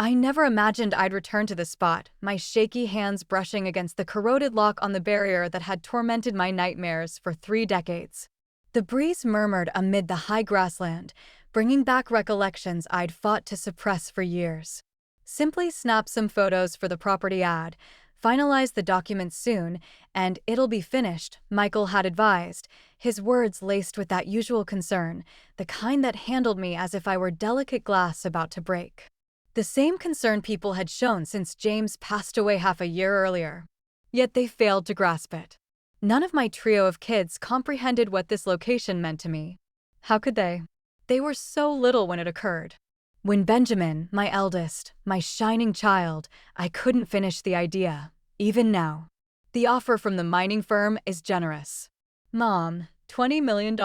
I never imagined I'd return to this spot, my shaky hands brushing against the corroded lock on the barrier that had tormented my nightmares for 3 decades. The breeze murmured amid the high grassland, bringing back recollections I'd fought to suppress for years. Simply snap some photos for the property ad, finalize the documents soon, and it'll be finished, Michael had advised, his words laced with that usual concern, the kind that handled me as if I were delicate glass about to break. The same concern people had shown since James passed away half a year earlier. Yet they failed to grasp it. None of my trio of kids comprehended what this location meant to me. How could they? They were so little when it occurred. When Benjamin, my eldest, my shining child, I couldn't finish the idea, even now. The offer from the mining firm is generous. Mom, $20 million.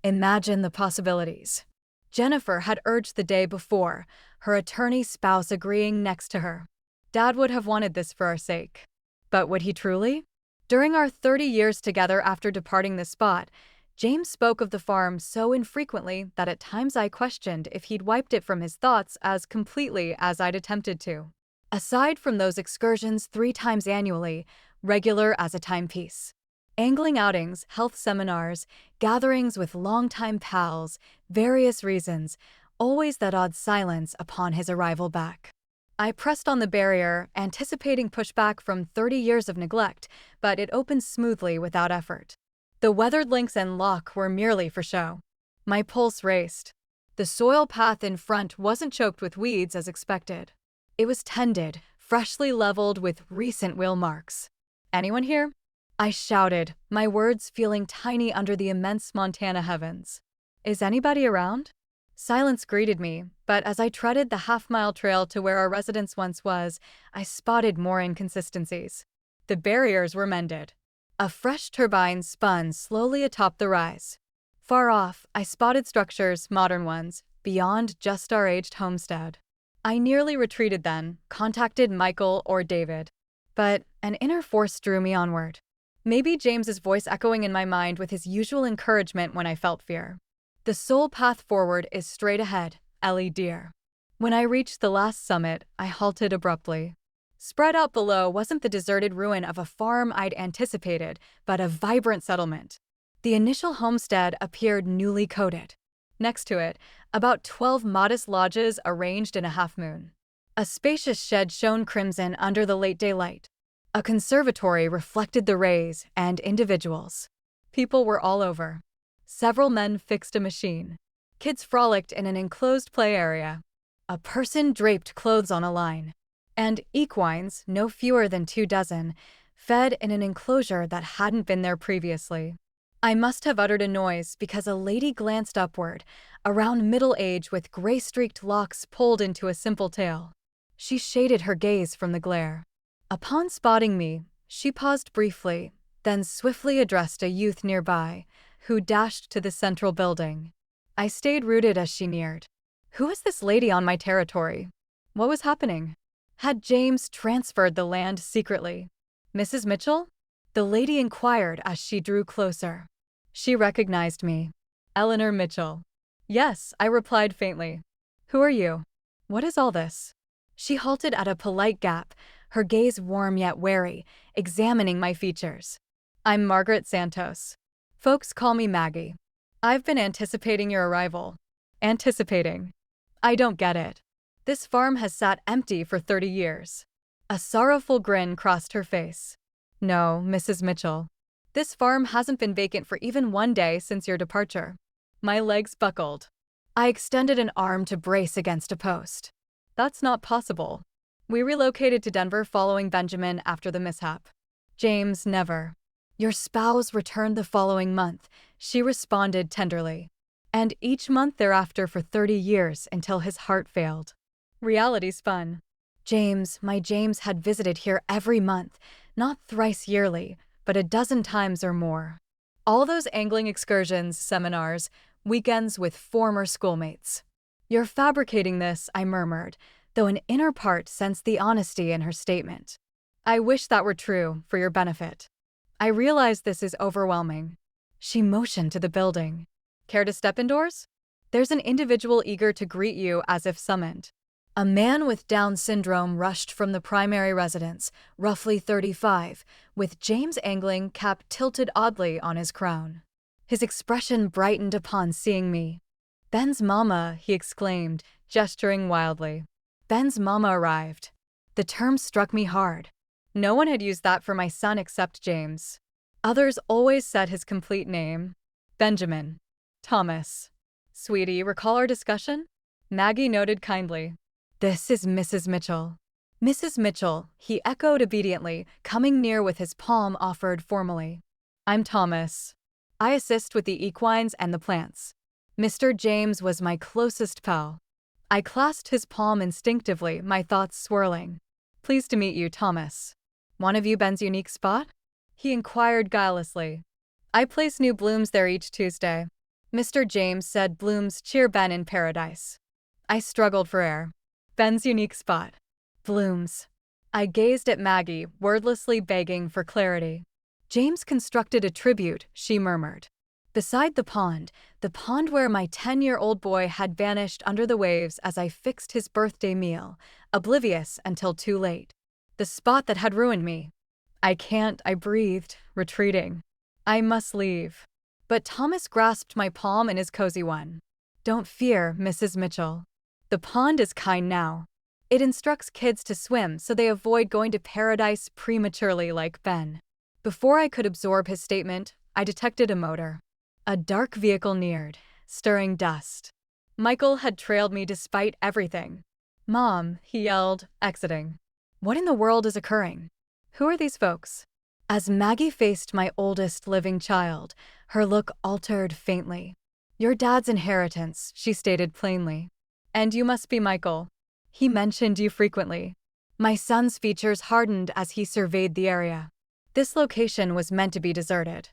Imagine the possibilities. Jennifer had urged the day before, her attorney spouse agreeing next to her. Dad would have wanted this for our sake. But would he truly? During our 30 years together after departing the spot, James spoke of the farm so infrequently that at times I questioned if he'd wiped it from his thoughts as completely as I'd attempted to. Aside from those excursions 3 times annually, regular as a timepiece. Angling outings, health seminars, gatherings with longtime pals, various reasons, always that odd silence upon his arrival back. I pressed on the barrier, anticipating pushback from 30 years of neglect, but it opened smoothly without effort. The weathered links and lock were merely for show. My pulse raced. The soil path in front wasn't choked with weeds as expected. It was tended, freshly leveled with recent wheel marks. Anyone here? I shouted, my words feeling tiny under the immense Montana heavens. Is anybody around? Silence greeted me, but as I treaded the half-mile trail to where our residence once was, I spotted more inconsistencies. The barriers were mended. A fresh turbine spun slowly atop the rise. Far off, I spotted structures, modern ones, beyond just our aged homestead. I nearly retreated then, contacted Michael or David. But an inner force drew me onward. Maybe James's voice echoing in my mind with his usual encouragement when I felt fear. The sole path forward is straight ahead, Ellie dear. When I reached the last summit, I halted abruptly. Spread out below wasn't the deserted ruin of a farm I'd anticipated, but a vibrant settlement. The initial homestead appeared newly coated. Next to it, about 12 modest lodges arranged in a half-moon. A spacious shed shone crimson under the late daylight. A conservatory reflected the rays and individuals. People were all over. Several men fixed a machine. Kids frolicked in an enclosed play area. A person draped clothes on a line. And equines, no fewer than 2 dozen, fed in an enclosure that hadn't been there previously. I must have uttered a noise because a lady glanced upward, around middle age with gray-streaked locks pulled into a simple tail. She shaded her gaze from the glare. Upon spotting me, she paused briefly, then swiftly addressed a youth nearby, who dashed to the central building. I stayed rooted as she neared. Who was this lady on my territory? What was happening? Had James transferred the land secretly? Mrs. Mitchell? The lady inquired as she drew closer. She recognized me. Eleanor Mitchell. Yes, I replied faintly. Who are you? What is all this? She halted at a polite gap, her gaze warm yet wary, examining my features. I'm Margaret Santos. Folks call me Maggie. I've been anticipating your arrival. Anticipating. I don't get it. This farm has sat empty for 30 years. A sorrowful grin crossed her face. No, Mrs. Mitchell. This farm hasn't been vacant for even 1 day since your departure. My legs buckled. I extended an arm to brace against a post. That's not possible. We relocated to Denver following Benjamin after the mishap. James, never. Your spouse returned the following month, she responded tenderly. And each month thereafter for 30 years until his heart failed. Reality spun. James, my James had visited here every month, not thrice yearly, but a dozen times or more. All those angling excursions, seminars, weekends with former schoolmates. You're fabricating this, I murmured, though an inner part sensed the honesty in her statement. I wish that were true, for your benefit. I realize this is overwhelming. She motioned to the building. Care to step indoors? There's an individual eager to greet you as if summoned. A man with Down syndrome rushed from the primary residence, roughly 35, with James' angling cap tilted oddly on his crown. His expression brightened upon seeing me. "Ben's mama," he exclaimed, gesturing wildly. Ben's mama arrived. The term struck me hard. No one had used that for my son except James. Others always said his complete name. Benjamin. Thomas. "Sweetie, recall our discussion?" Maggie noted kindly. "This is Mrs. Mitchell." "Mrs. Mitchell," he echoed obediently, coming near with his palm offered formally. "I'm Thomas. I assist with the equines and the plants." Mr. James was my closest pal. I clasped his palm instinctively, my thoughts swirling. "Pleased to meet you, Thomas. Want to view Ben's unique spot?" he inquired guilelessly. "I place new blooms there each Tuesday." Mr. James said blooms cheer Ben in paradise. I struggled for air. Ben's unique spot. Blooms. I gazed at Maggie, wordlessly begging for clarity. "James constructed a tribute," she murmured. "Beside the pond where my 10-year-old boy had vanished under the waves as I fixed his birthday meal, oblivious until too late. The spot that had ruined me." "I can't," I breathed, retreating. "I must leave." But Thomas grasped my palm in his cozy one. "Don't fear, Mrs. Mitchell. The pond is kind now. It instructs kids to swim so they avoid going to paradise prematurely like Ben." Before I could absorb his statement, I detected a motor. A dark vehicle neared, stirring dust. Michael had trailed me despite everything. "Mom," he yelled, exiting. "What in the world is occurring? Who are these folks?" As Maggie faced my oldest living child, her look altered faintly. "Your dad's inheritance," she stated plainly. "And you must be Michael. He mentioned you frequently." My son's features hardened as he surveyed the area. "This location was meant to be deserted.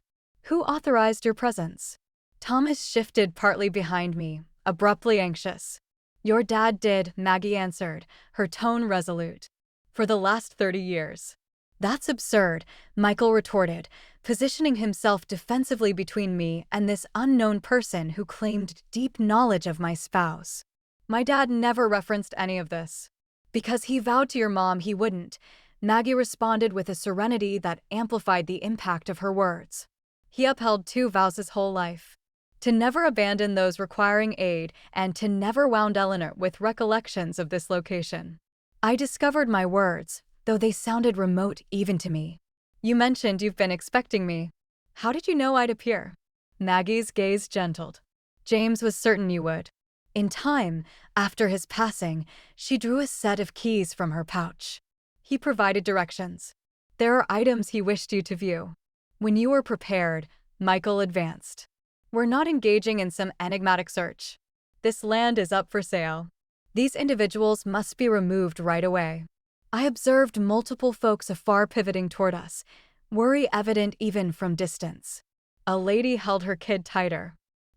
Who authorized your presence?" Thomas shifted partly behind me, abruptly anxious. "Your dad did," Maggie answered, her tone resolute. "For the last 30 years. "That's absurd," Michael retorted, positioning himself defensively between me and this unknown person who claimed deep knowledge of my spouse. "My dad never referenced any of this." "Because he vowed to your mom he wouldn't," Maggie responded with a serenity that amplified the impact of her words. "He upheld 2 vows his whole life. To never abandon those requiring aid and to never wound Eleanor with recollections of this location." I discovered my words, though they sounded remote even to me. "You mentioned you've been expecting me. How did you know I'd appear?" Maggie's gaze gentled. "James was certain you would." In time, after his passing, she drew a set of keys from her pouch. "He provided directions. There are items he wished you to view." When you were prepared, Michael advanced. "We're not engaging in some enigmatic search. This land is up for sale. These individuals must be removed right away." I observed multiple folks afar pivoting toward us, worry evident even from distance. A lady held her kid tighter.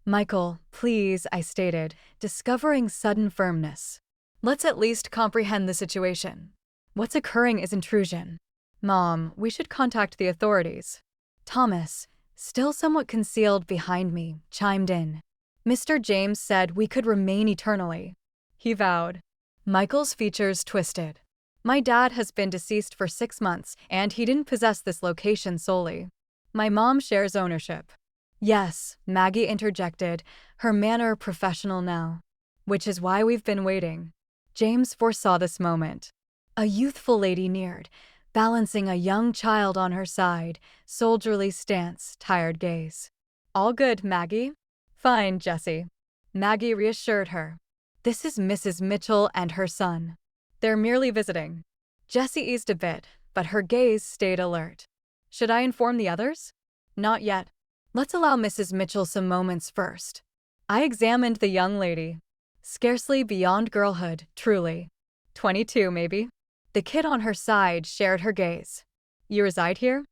"Michael, please," I stated, discovering sudden firmness. "Let's at least comprehend the situation. What's occurring is intrusion." "Mom, we should contact the authorities." Thomas, still somewhat concealed behind me, chimed in. "Mr. James said we could remain eternally." He vowed. Michael's features twisted. "My dad has been deceased for 6 months, and he didn't possess this location solely. My mom shares ownership." "Yes," Maggie interjected, her manner professional now. "Which is why we've been waiting." James foresaw this moment. A youthful lady neared, balancing a young child on her side, soldierly stance, tired gaze. "All good, Maggie?" "Fine, Jessie." Maggie reassured her. "This is Mrs. Mitchell and her son. They're merely visiting." Jessie eased a bit, but her gaze stayed alert. "Should I inform the others?" "Not yet. Let's allow Mrs. Mitchell some moments first." I examined the young lady. Scarcely beyond girlhood, truly. 22, maybe. The kid on her side shared her gaze. "You reside here?"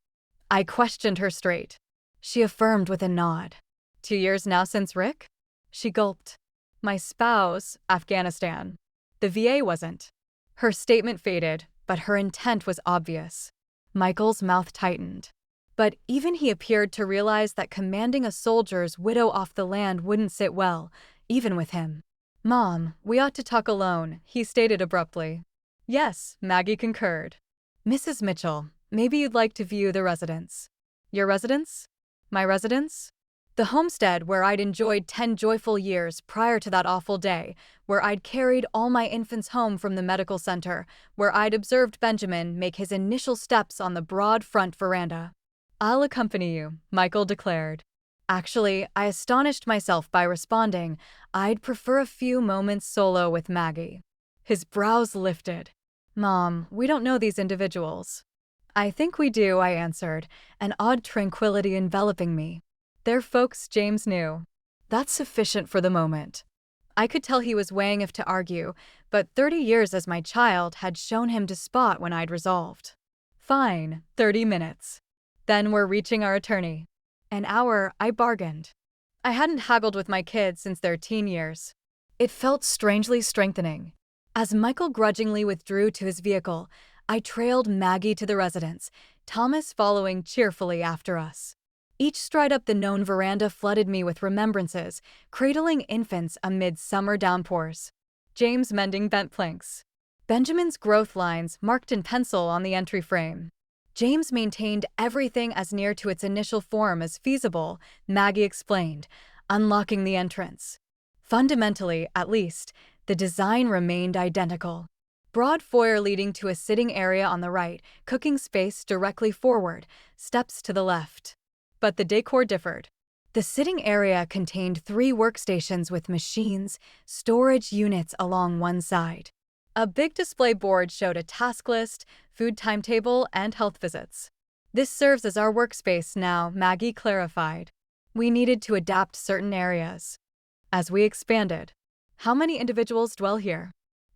I questioned her straight. She affirmed with a nod. 2 years now since Rick?" She gulped. "My spouse, Afghanistan. The VA wasn't." Her statement faded, but her intent was obvious. Michael's mouth tightened. But even he appeared to realize that commanding a soldier's widow off the land wouldn't sit well, even with him. Mom, we ought to talk alone, he stated abruptly. Yes, Maggie concurred. Mrs. Mitchell, maybe you'd like to view the residence. Your residence? My residence? The homestead where I'd enjoyed 10 joyful years prior to that awful day, where I'd carried all my infants home from the medical center, where I'd observed Benjamin make his initial steps on the broad front veranda. I'll accompany you, Michael declared. Actually, I astonished myself by responding, I'd prefer a few moments solo with Maggie. His brows lifted. Mom, we don't know these individuals. I think we do, I answered, an odd tranquility enveloping me. They're folks James knew. That's sufficient for the moment. I could tell he was weighing if to argue, but 30 years as my child had shown him to spot when I'd resolved. Fine, 30 minutes. Then we're reaching our attorney. An hour, I bargained. I hadn't haggled with my kids since their teen years. It felt strangely strengthening. As Michael grudgingly withdrew to his vehicle, I trailed Maggie to the residence, Thomas following cheerfully after us. Each stride up the known veranda flooded me with remembrances, cradling infants amid summer downpours. James mending bent planks. Benjamin's growth lines marked in pencil on the entry frame. James maintained everything as near to its initial form as feasible, Maggie explained, unlocking the entrance. Fundamentally, at least, the design remained identical. Broad foyer leading to a sitting area on the right, cooking space directly forward, steps to the left. But the decor differed. The sitting area contained 3 workstations with machines, storage units along one side. A big display board showed a task list, food timetable, and health visits. This serves as our workspace now, Maggie clarified. We needed to adapt certain areas. As we expanded, how many individuals dwell here?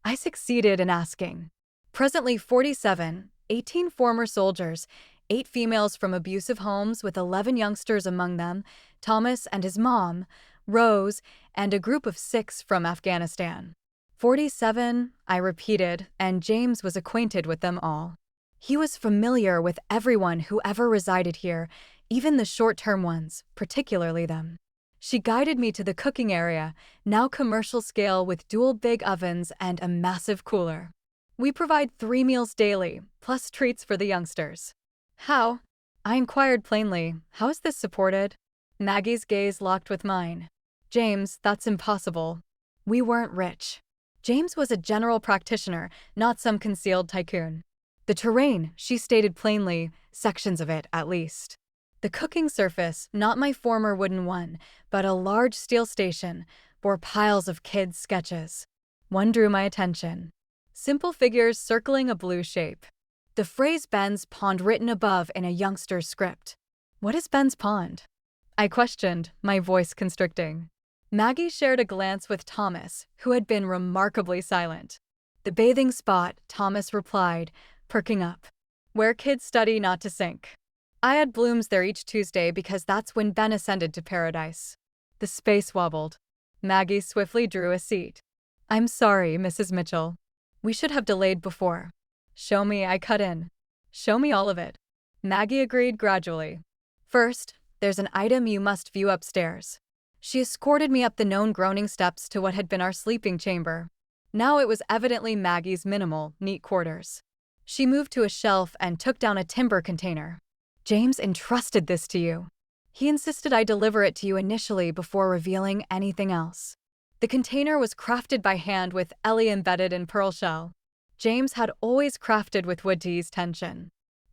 I succeeded in asking. Presently 47, 18 former soldiers, 8 females from abusive homes with 11 youngsters among them, Thomas and his mom, Rose, and a group of 6 from Afghanistan. 47, I repeated, and James was acquainted with them all. He was familiar with everyone who ever resided here, even the short-term ones, particularly them. She guided me to the cooking area, now commercial scale with dual big ovens and a massive cooler. We provide 3 meals daily, plus treats for the youngsters. How? I inquired plainly, how is this supported? Maggie's gaze locked with mine. James, that's impossible. We weren't rich. James was a general practitioner, not some concealed tycoon. The terrain, she stated plainly, sections of it at least. The cooking surface, not my former wooden one, but a large steel station, bore piles of kids' sketches. One drew my attention. Simple figures circling a blue shape. The phrase Ben's Pond written above in a youngster's script. What is Ben's Pond? I questioned, my voice constricting. Maggie shared a glance with Thomas, who had been remarkably silent. The bathing spot, Thomas replied, perking up. Where kids study not to sink. I had blooms there each Tuesday because that's when Ben ascended to paradise. The space wobbled. Maggie swiftly drew a seat. I'm sorry, Mrs. Mitchell. We should have delayed before. Show me, I cut in. Show me all of it. Maggie agreed gradually. First, there's an item you must view upstairs. She escorted me up the known groaning steps to what had been our sleeping chamber. Now it was evidently Maggie's minimal, neat quarters. She moved to a shelf and took down a timber container. James entrusted this to you. He insisted I deliver it to you initially before revealing anything else. The container was crafted by hand with Ellie embedded in pearl shell. James had always crafted with wood to ease tension.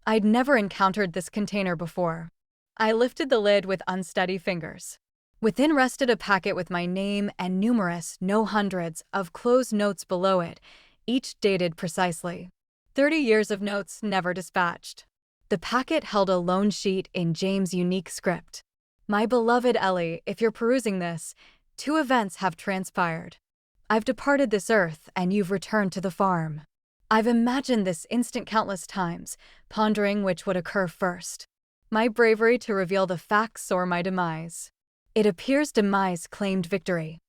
I'd never encountered this container before. I lifted the lid with unsteady fingers. Within rested a packet with my name and numerous, no hundreds, of closed notes below it, each dated precisely. 30 years of notes never dispatched. The packet held a loan sheet in James' unique script. My beloved Ellie, if you're perusing this, 2 events have transpired. I've departed this earth, and you've returned to the farm. I've imagined this instant countless times, pondering which would occur first. My bravery to reveal the facts or my demise. It appears demise claimed victory.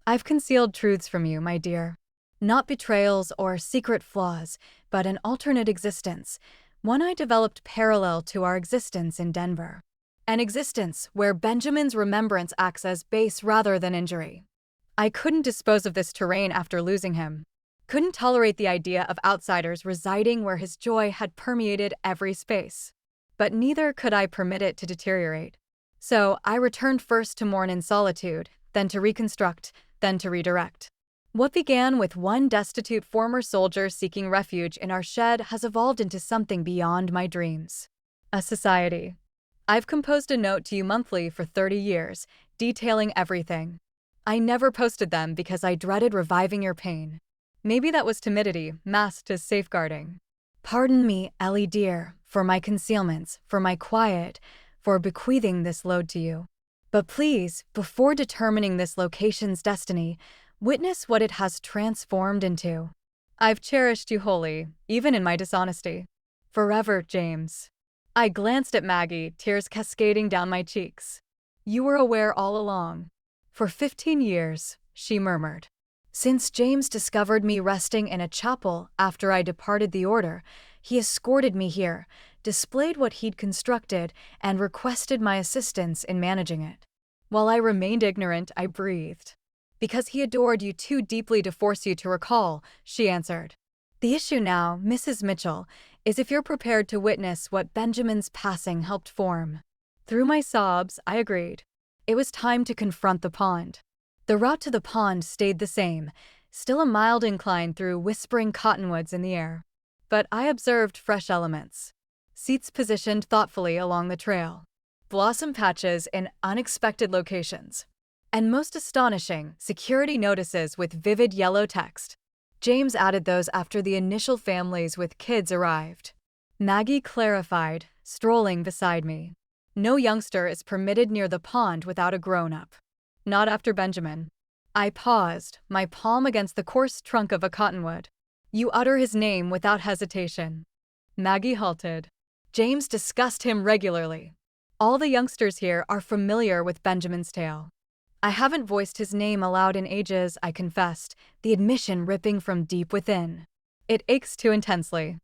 I've concealed truths from you, my dear. Not betrayals or secret flaws, but an alternate existence, one I developed parallel to our existence in Denver. An existence where Benjamin's remembrance acts as base rather than injury. I couldn't dispose of this terrain after losing him. Couldn't tolerate the idea of outsiders residing where his joy had permeated every space. But neither could I permit it to deteriorate. So I returned first to mourn in solitude, then to reconstruct, then to redirect. What began with one destitute former soldier seeking refuge in our shed has evolved into something beyond my dreams. A society. I've composed a note to you monthly for 30 years, detailing everything. I never posted them because I dreaded reviving your pain. Maybe that was timidity, masked as safeguarding. Pardon me, Ellie dear, for my concealments, for my quiet, for bequeathing this load to you. But please, before determining this location's destiny, witness what it has transformed into. I've cherished you wholly, even in my dishonesty. Forever, James. I glanced at Maggie, tears cascading down my cheeks. You were aware all along. For 15 years, she murmured. Since James discovered me resting in a chapel after I departed the order, he escorted me here, displayed what he'd constructed, and requested my assistance in managing it. While I remained ignorant, I breathed. Because he adored you too deeply to force you to recall, she answered. The issue now, Mrs. Mitchell, is if you're prepared to witness what Benjamin's passing helped form. Through my sobs, I agreed. It was time to confront the pond. The route to the pond stayed the same, still a mild incline through whispering cottonwoods in the air. But I observed fresh elements. Seats positioned thoughtfully along the trail. Blossom patches in unexpected locations. And most astonishing, security notices with vivid yellow text. James added those after the initial families with kids arrived. Maggie clarified, strolling beside me. No youngster is permitted near the pond without a grown-up. Not after Benjamin. I paused, my palm against the coarse trunk of a cottonwood. You utter his name without hesitation. Maggie halted. James discussed him regularly. All the youngsters here are familiar with Benjamin's tale. I haven't voiced his name aloud in ages, I confessed, the admission ripping from deep within. It aches too intensely.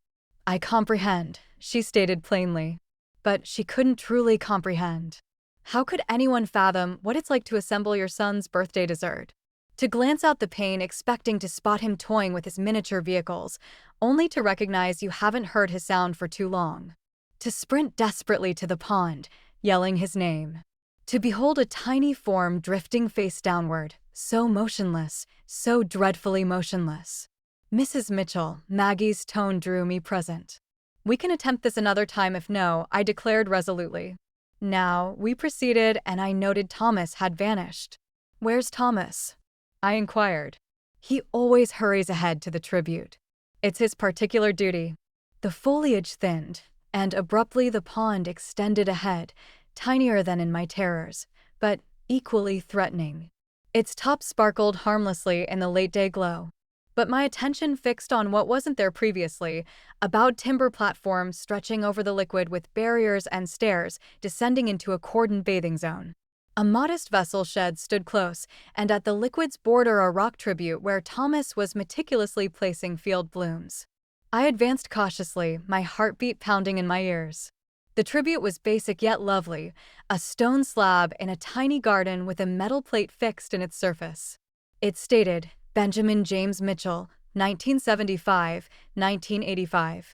I comprehend, she stated plainly. But she couldn't truly comprehend. How could anyone fathom what it's like to assemble your son's birthday dessert? To glance out the pane expecting to spot him toying with his miniature vehicles, only to recognize you haven't heard his sound for too long. To sprint desperately to the pond, yelling his name. To behold a tiny form drifting face downward, so motionless, so dreadfully motionless. Mrs. Mitchell, Maggie's tone drew me present. We can attempt this another time if no, I declared resolutely. Now, we proceeded and I noted Thomas had vanished. Where's Thomas? I inquired. He always hurries ahead to the tribute. It's his particular duty. The foliage thinned, and abruptly the pond extended ahead, tinier than in my terrors, but equally threatening. Its top sparkled harmlessly in the late-day glow. But my attention fixed on what wasn't there previously, a bowed timber platform stretching over the liquid with barriers and stairs descending into a cordoned bathing zone. A modest vessel shed stood close, and at the liquid's border a rock tribute where Thomas was meticulously placing field blooms. I advanced cautiously, my heartbeat pounding in my ears. The tribute was basic yet lovely, a stone slab in a tiny garden with a metal plate fixed in its surface. It stated, Benjamin James Mitchell, 1975-1985.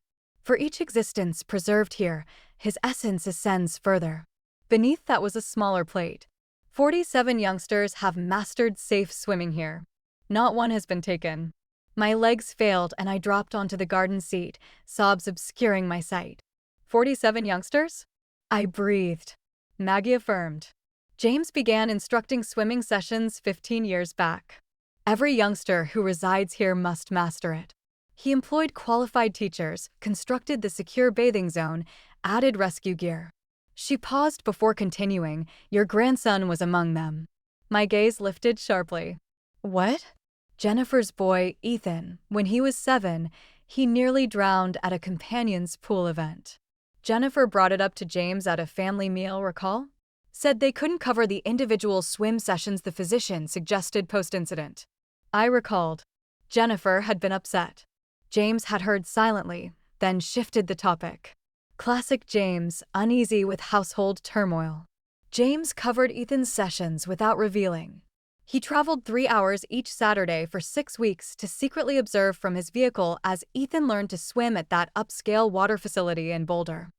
For each existence preserved here, his essence ascends further. Beneath that was a smaller plate. 47 youngsters have mastered safe swimming here. Not one has been taken. My legs failed and I dropped onto the garden seat, sobs obscuring my sight. 47 youngsters? I breathed. Maggie affirmed. James began instructing swimming sessions 15 years back. Every youngster who resides here must master it. He employed qualified teachers, constructed the secure bathing zone, added rescue gear. She paused before continuing, your grandson was among them. My gaze lifted sharply. What? Jennifer's boy, Ethan, when he was 7, he nearly drowned at a companion's pool event. Jennifer brought it up to James at a family meal, recall? Said they couldn't cover the individual swim sessions the physician suggested post-incident. I recalled. Jennifer had been upset. James had heard silently, then shifted the topic. Classic James, uneasy with household turmoil. James covered Ethan's sessions without revealing. He traveled 3 hours each Saturday for 6 weeks to secretly observe from his vehicle as Ethan learned to swim at that upscale water facility in Boulder.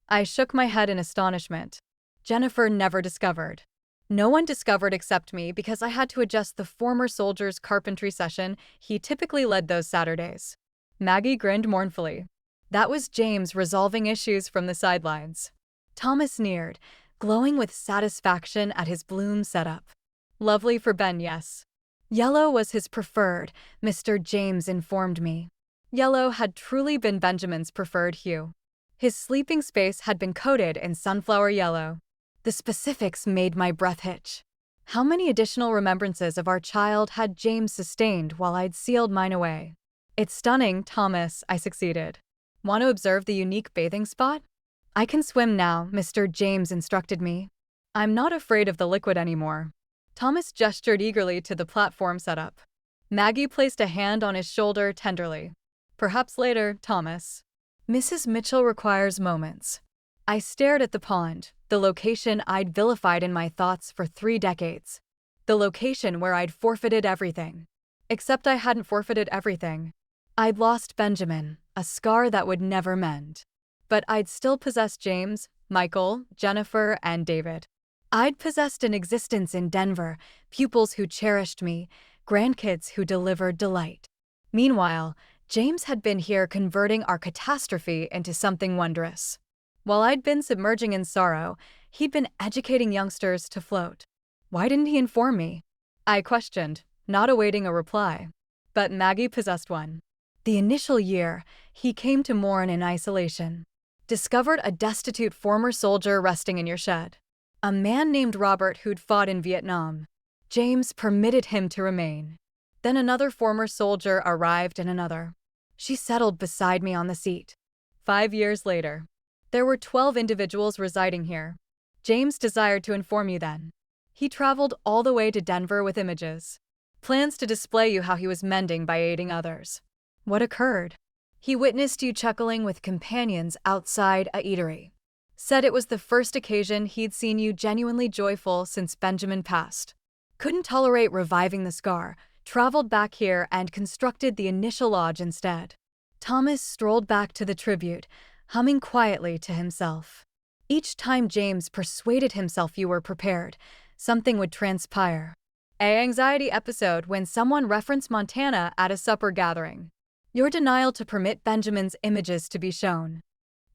I shook my head in astonishment. Jennifer never discovered. No one discovered except me because I had to adjust the former soldier's carpentry session. He typically led those Saturdays. Maggie grinned mournfully. That was James resolving issues from the sidelines. Thomas sneered, glowing with satisfaction at his bloom setup. Lovely for Ben, yes. Yellow was his preferred, Mr. James informed me. Yellow had truly been Benjamin's preferred hue. His sleeping space had been coated in sunflower yellow. The specifics made my breath hitch. How many additional remembrances of our child had James sustained while I'd sealed mine away? It's stunning, Thomas, I succeeded. Want to observe the unique bathing spot? I can swim now, Mr. James instructed me. I'm not afraid of the liquid anymore. Thomas gestured eagerly to the platform setup. Maggie placed a hand on his shoulder tenderly. Perhaps later, Thomas. Mrs. Mitchell requires moments. I stared at the pond, the location I'd vilified in my thoughts for 3 decades. The location where I'd forfeited everything. Except I hadn't forfeited everything. I'd lost Benjamin, a scar that would never mend. But I'd still possessed James, Michael, Jennifer, and David. I'd possessed an existence in Denver, pupils who cherished me, grandkids who delivered delight. Meanwhile, James had been here converting our catastrophe into something wondrous. While I'd been submerging in sorrow, he'd been educating youngsters to float. Why didn't he inform me? I questioned, not awaiting a reply. But Maggie possessed one. The initial year, he came to mourn in isolation. Discovered a destitute former soldier resting in your shed. A man named Robert who'd fought in Vietnam. James permitted him to remain. Then another former soldier arrived and another. She settled beside me on the seat. 5 years later. There were 12 individuals residing here. James desired to inform you then. He traveled all the way to Denver with images. Plans to display you how he was mending by aiding others. What occurred? He witnessed you chuckling with companions outside a eatery. Said it was the first occasion he'd seen you genuinely joyful since Benjamin passed. Couldn't tolerate reviving the scar, traveled back here and constructed the initial lodge instead. Thomas strolled back to the tribute, humming quietly to himself. Each time James persuaded himself you were prepared, something would transpire. An anxiety episode when someone referenced Montana at a supper gathering. Your denial to permit Benjamin's images to be shown.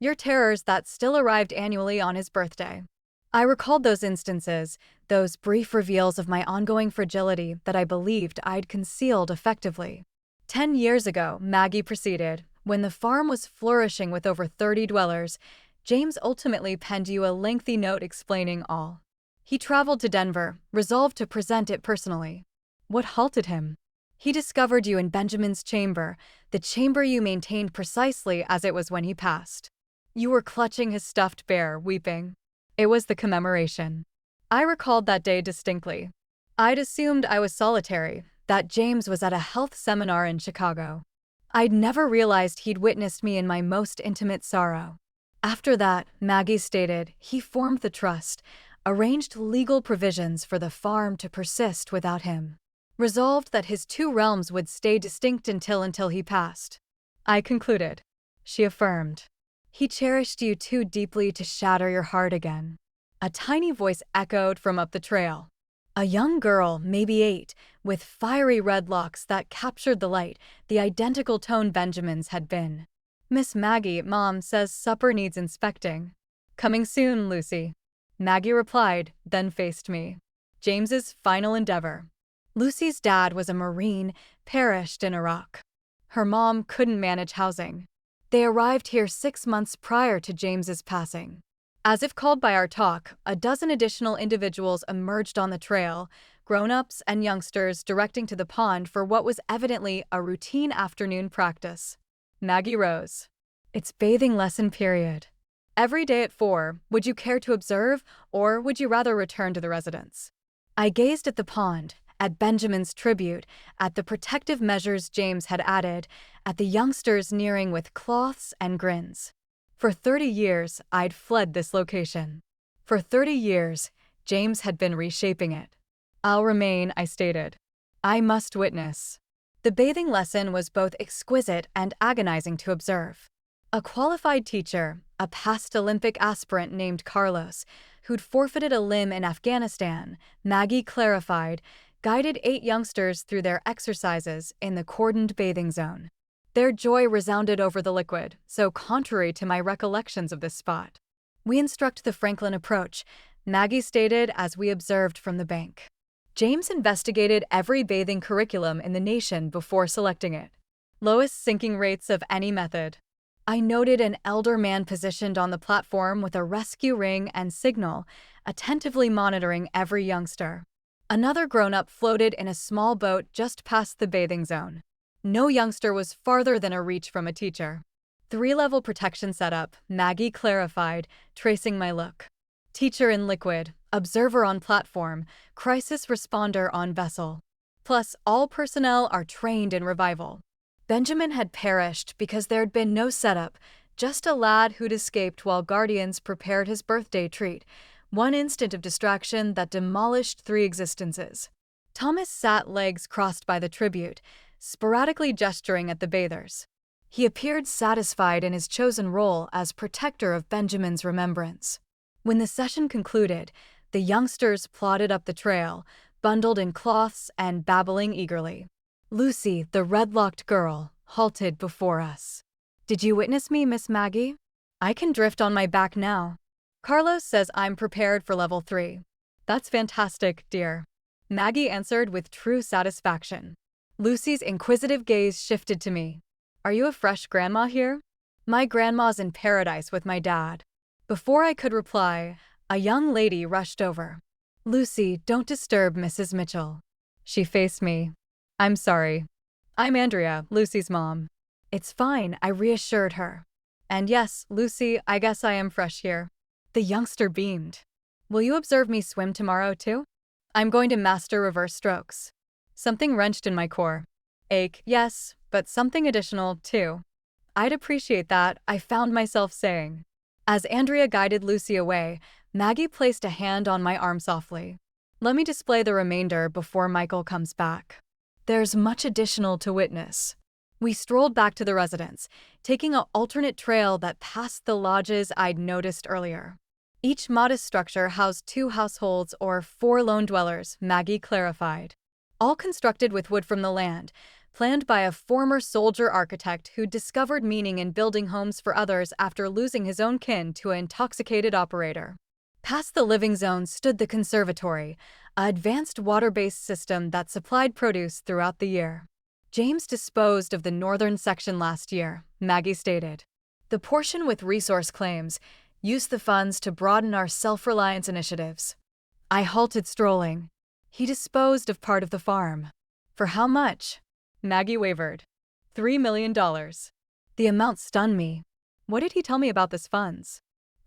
Your terrors that still arrived annually on his birthday. I recalled those instances, those brief reveals of my ongoing fragility that I believed I'd concealed effectively. 10 years ago, Maggie proceeded, when the farm was flourishing with over 30 dwellers, James ultimately penned you a lengthy note explaining all. He traveled to Denver, resolved to present it personally. What halted him? He discovered you in Benjamin's chamber, the chamber you maintained precisely as it was when he passed. You were clutching his stuffed bear, weeping. It was the commemoration. I recalled that day distinctly. I'd assumed I was solitary, that James was at a health seminar in Chicago. I'd never realized he'd witnessed me in my most intimate sorrow. After that, Maggie stated, he formed the trust, arranged legal provisions for the farm to persist without him. Resolved that his 2 realms would stay distinct until he passed. I concluded. She affirmed. He cherished you too deeply to shatter your heart again. A tiny voice echoed from up the trail. A young girl, maybe 8, with fiery red locks that captured the light, the identical tone Benjamin's had been. Miss Maggie, Mom says supper needs inspecting. Coming soon, Lucy. Maggie replied, then faced me. James's final endeavor. Lucy's dad was a Marine, perished in Iraq. Her mom couldn't manage housing. They arrived here 6 months prior to James's passing. As if called by our talk, a dozen additional individuals emerged on the trail, grown-ups and youngsters directing to the pond for what was evidently a routine afternoon practice. Maggie rose. It's bathing lesson period. Every day at 4, would you care to observe, or would you rather return to the residence? I gazed at the pond, at Benjamin's tribute, at the protective measures James had added, at the youngsters nearing with cloths and grins. For 30 years, I'd fled this location. For 30 years, James had been reshaping it. I'll remain, I stated. I must witness. The bathing lesson was both exquisite and agonizing to observe. A qualified teacher, a past Olympic aspirant named Carlos, who'd forfeited a limb in Afghanistan, Maggie clarified, guided 8 youngsters through their exercises in the cordoned bathing zone. Their joy resounded over the liquid, so contrary to my recollections of this spot. We instruct the Franklin approach, Maggie stated as we observed from the bank. James investigated every bathing curriculum in the nation before selecting it. Lowest sinking rates of any method. I noted an elder man positioned on the platform with a rescue ring and signal, attentively monitoring every youngster. Another grown-up floated in a small boat just past the bathing zone. No youngster was farther than a reach from a teacher. 3-level protection setup, Maggie clarified, tracing my look. Teacher in liquid, observer on platform, crisis responder on vessel. Plus, all personnel are trained in revival. Benjamin had perished because there'd been no setup, just a lad who'd escaped while guardians prepared his birthday treat, one instant of distraction that demolished 3 existences. Thomas sat legs crossed by the tribute, sporadically gesturing at the bathers. He appeared satisfied in his chosen role as protector of Benjamin's remembrance. When the session concluded, the youngsters plodded up the trail, bundled in cloths and babbling eagerly. Lucy, the red-locked girl, halted before us. Did you witness me, Miss Maggie? I can drift on my back now. Carlos says I'm prepared for level 3. That's fantastic, dear. Maggie answered with true satisfaction. Lucy's inquisitive gaze shifted to me. Are you a fresh grandma here? My grandma's in paradise with my dad. Before I could reply, a young lady rushed over. Lucy, don't disturb Mrs. Mitchell. She faced me. I'm sorry. I'm Andrea, Lucy's mom. It's fine, I reassured her. And yes, Lucy, I guess I am fresh here. The youngster beamed. Will you observe me swim tomorrow, too? I'm going to master reverse strokes. Something wrenched in my core. Ache, yes, but something additional, too. I'd appreciate that, I found myself saying. As Andrea guided Lucy away, Maggie placed a hand on my arm softly. Let me display the remainder before Michael comes back. There's much additional to witness. We strolled back to the residence, taking an alternate trail that passed the lodges I'd noticed earlier. Each modest structure housed 2 households or 4 lone dwellers, Maggie clarified. All constructed with wood from the land, planned by a former soldier architect who discovered meaning in building homes for others after losing his own kin to an intoxicated operator. Past the living zone stood the conservatory, an advanced water-based system that supplied produce throughout the year. James disposed of the northern section last year, Maggie stated. The portion with resource claims used the funds to broaden our self-reliance initiatives. I halted strolling. He disposed of part of the farm. For how much? Maggie wavered. $3 million. The amount stunned me. What did he tell me about this funds?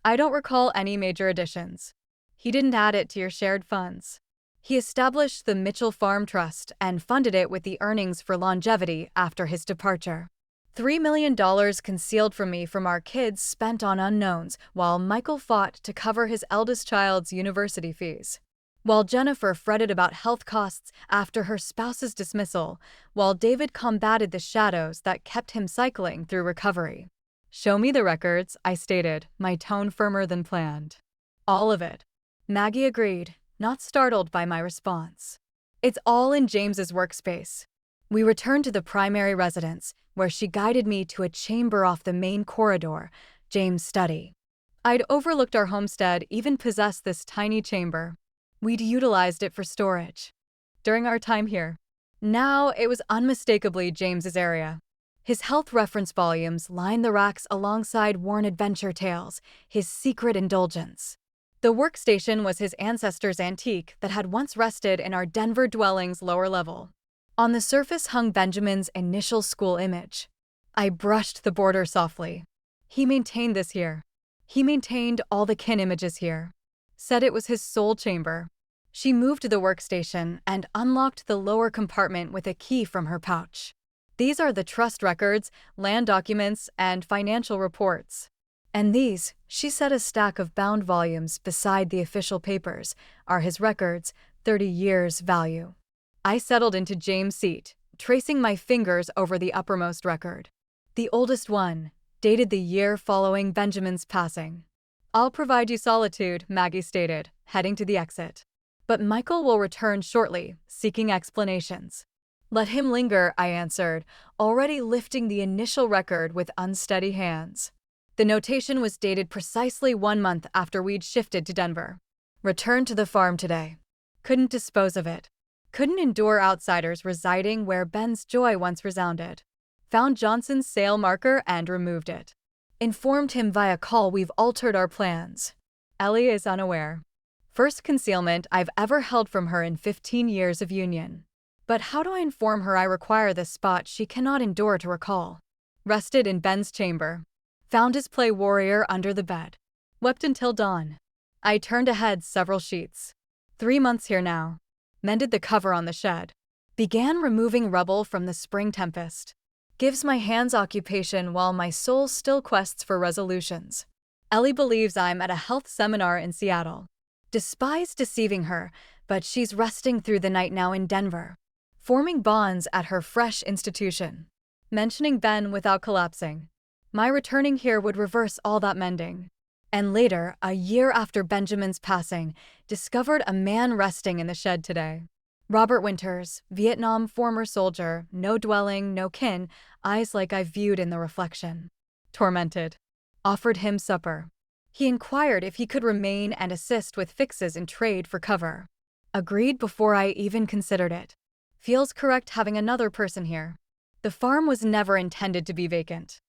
I don't recall any major additions. He didn't add it to your shared funds. He established the Mitchell Farm Trust and funded it with the earnings for longevity after his departure. $3 million concealed from me from our kids spent on unknowns while Michael fought to cover his eldest child's university fees. While Jennifer fretted about health costs after her spouse's dismissal, while David combated the shadows that kept him cycling through recovery. Show me the records, I stated, my tone firmer than planned. All of it. Maggie agreed, not startled by my response. It's all in James's workspace. We returned to the primary residence, where she guided me to a chamber off the main corridor, James' study. I'd overlooked our homestead even possessed this tiny chamber. We'd utilized it for storage. During our time here. Now it was unmistakably James's area. His health reference volumes lined the racks alongside worn adventure tales, his secret indulgence. The workstation was his ancestor's antique that had once rested in our Denver dwelling's lower level. On the surface hung Benjamin's initial school image. I brushed the border softly. He maintained this here. He maintained all the kin images here. Said it was his soul chamber. She moved to the workstation and unlocked the lower compartment with a key from her pouch. These are the trust records, land documents, and financial reports. And these, she set a stack of bound volumes beside the official papers, are his records, 30 years value. I settled into James' seat, tracing my fingers over the uppermost record. The oldest one, dated the year following Benjamin's passing. I'll provide you solitude, Maggie stated, heading to the exit. But Michael will return shortly, seeking explanations. Let him linger, I answered, already lifting the initial record with unsteady hands. The notation was dated precisely 1 month after we'd shifted to Denver. Returned to the farm today. Couldn't dispose of it. Couldn't endure outsiders residing where Ben's joy once resounded. Found Johnson's sale marker and removed it. Informed him via call we've altered our plans. Ellie is unaware. First concealment I've ever held from her in 15 years of union. But how do I inform her I require this spot she cannot endure to recall? Rested in Ben's chamber. Found his play warrior under the bed. Wept until dawn. I turned ahead several sheets. 3 months here now. Mended the cover on the shed. Began removing rubble from the spring tempest. Gives my hands occupation while my soul still quests for resolutions. Ellie believes I'm at a health seminar in Seattle. Despise deceiving her, but she's resting through the night now in Denver. Forming bonds at her fresh institution. Mentioning Ben without collapsing. My returning here would reverse all that mending. And later, a year after Benjamin's passing, discovered a man resting in the shed today. Robert Winters, Vietnam former soldier, no dwelling, no kin, eyes like I viewed in the reflection. Tormented. Offered him supper. He inquired if he could remain and assist with fixes in trade for cover. Agreed before I even considered it. Feels correct having another person here. The farm was never intended to be vacant.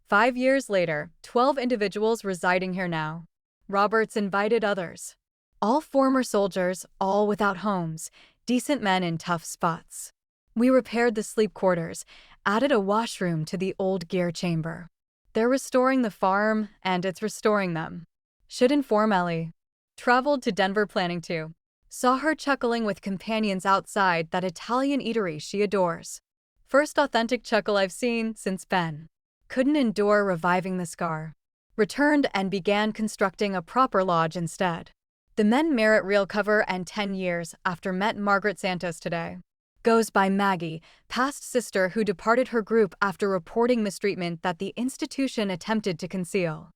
5 years later, 12 individuals residing here now. Roberts invited others. All former soldiers, all without homes, decent men in tough spots. We repaired the sleep quarters, added a washroom to the old gear chamber. They're restoring the farm, and it's restoring them. Should inform Ellie. Traveled to Denver planning to. Saw her chuckling with companions outside that Italian eatery she adores. First authentic chuckle I've seen since Ben. Couldn't endure reviving the scar. Returned and began constructing a proper lodge instead. The men merit real cover and 10 years after met Margaret Santos today. Goes by Maggie, past sister who departed her group after reporting mistreatment that the institution attempted to conceal.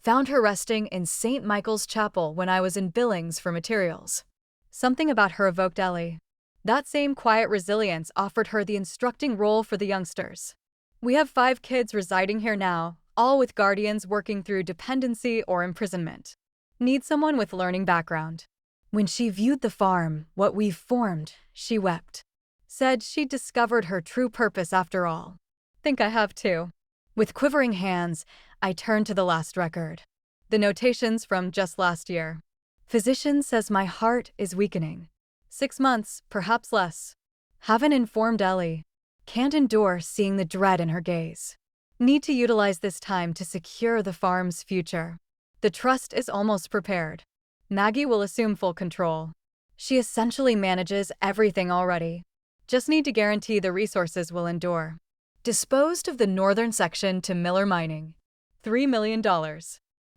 Found her resting in St. Michael's Chapel when I was in Billings for materials. Something about her evoked Ellie. That same quiet resilience offered her the instructing role for the youngsters. We have 5 kids residing here now, all with guardians working through dependency or imprisonment. Need someone with learning background. When she viewed the farm, what we've formed, she wept. Said she'd discovered her true purpose after all. Think I have too. With quivering hands, I turned to the last record. The notations from just last year. Physician says my heart is weakening. 6 months, perhaps less. Haven't informed Ellie. Can't endure seeing the dread in her gaze. Need to utilize this time to secure the farm's future. The trust is almost prepared. Maggie will assume full control. She essentially manages everything already. Just need to guarantee the resources will endure. Disposed of the northern section to Miller Mining. $3 million.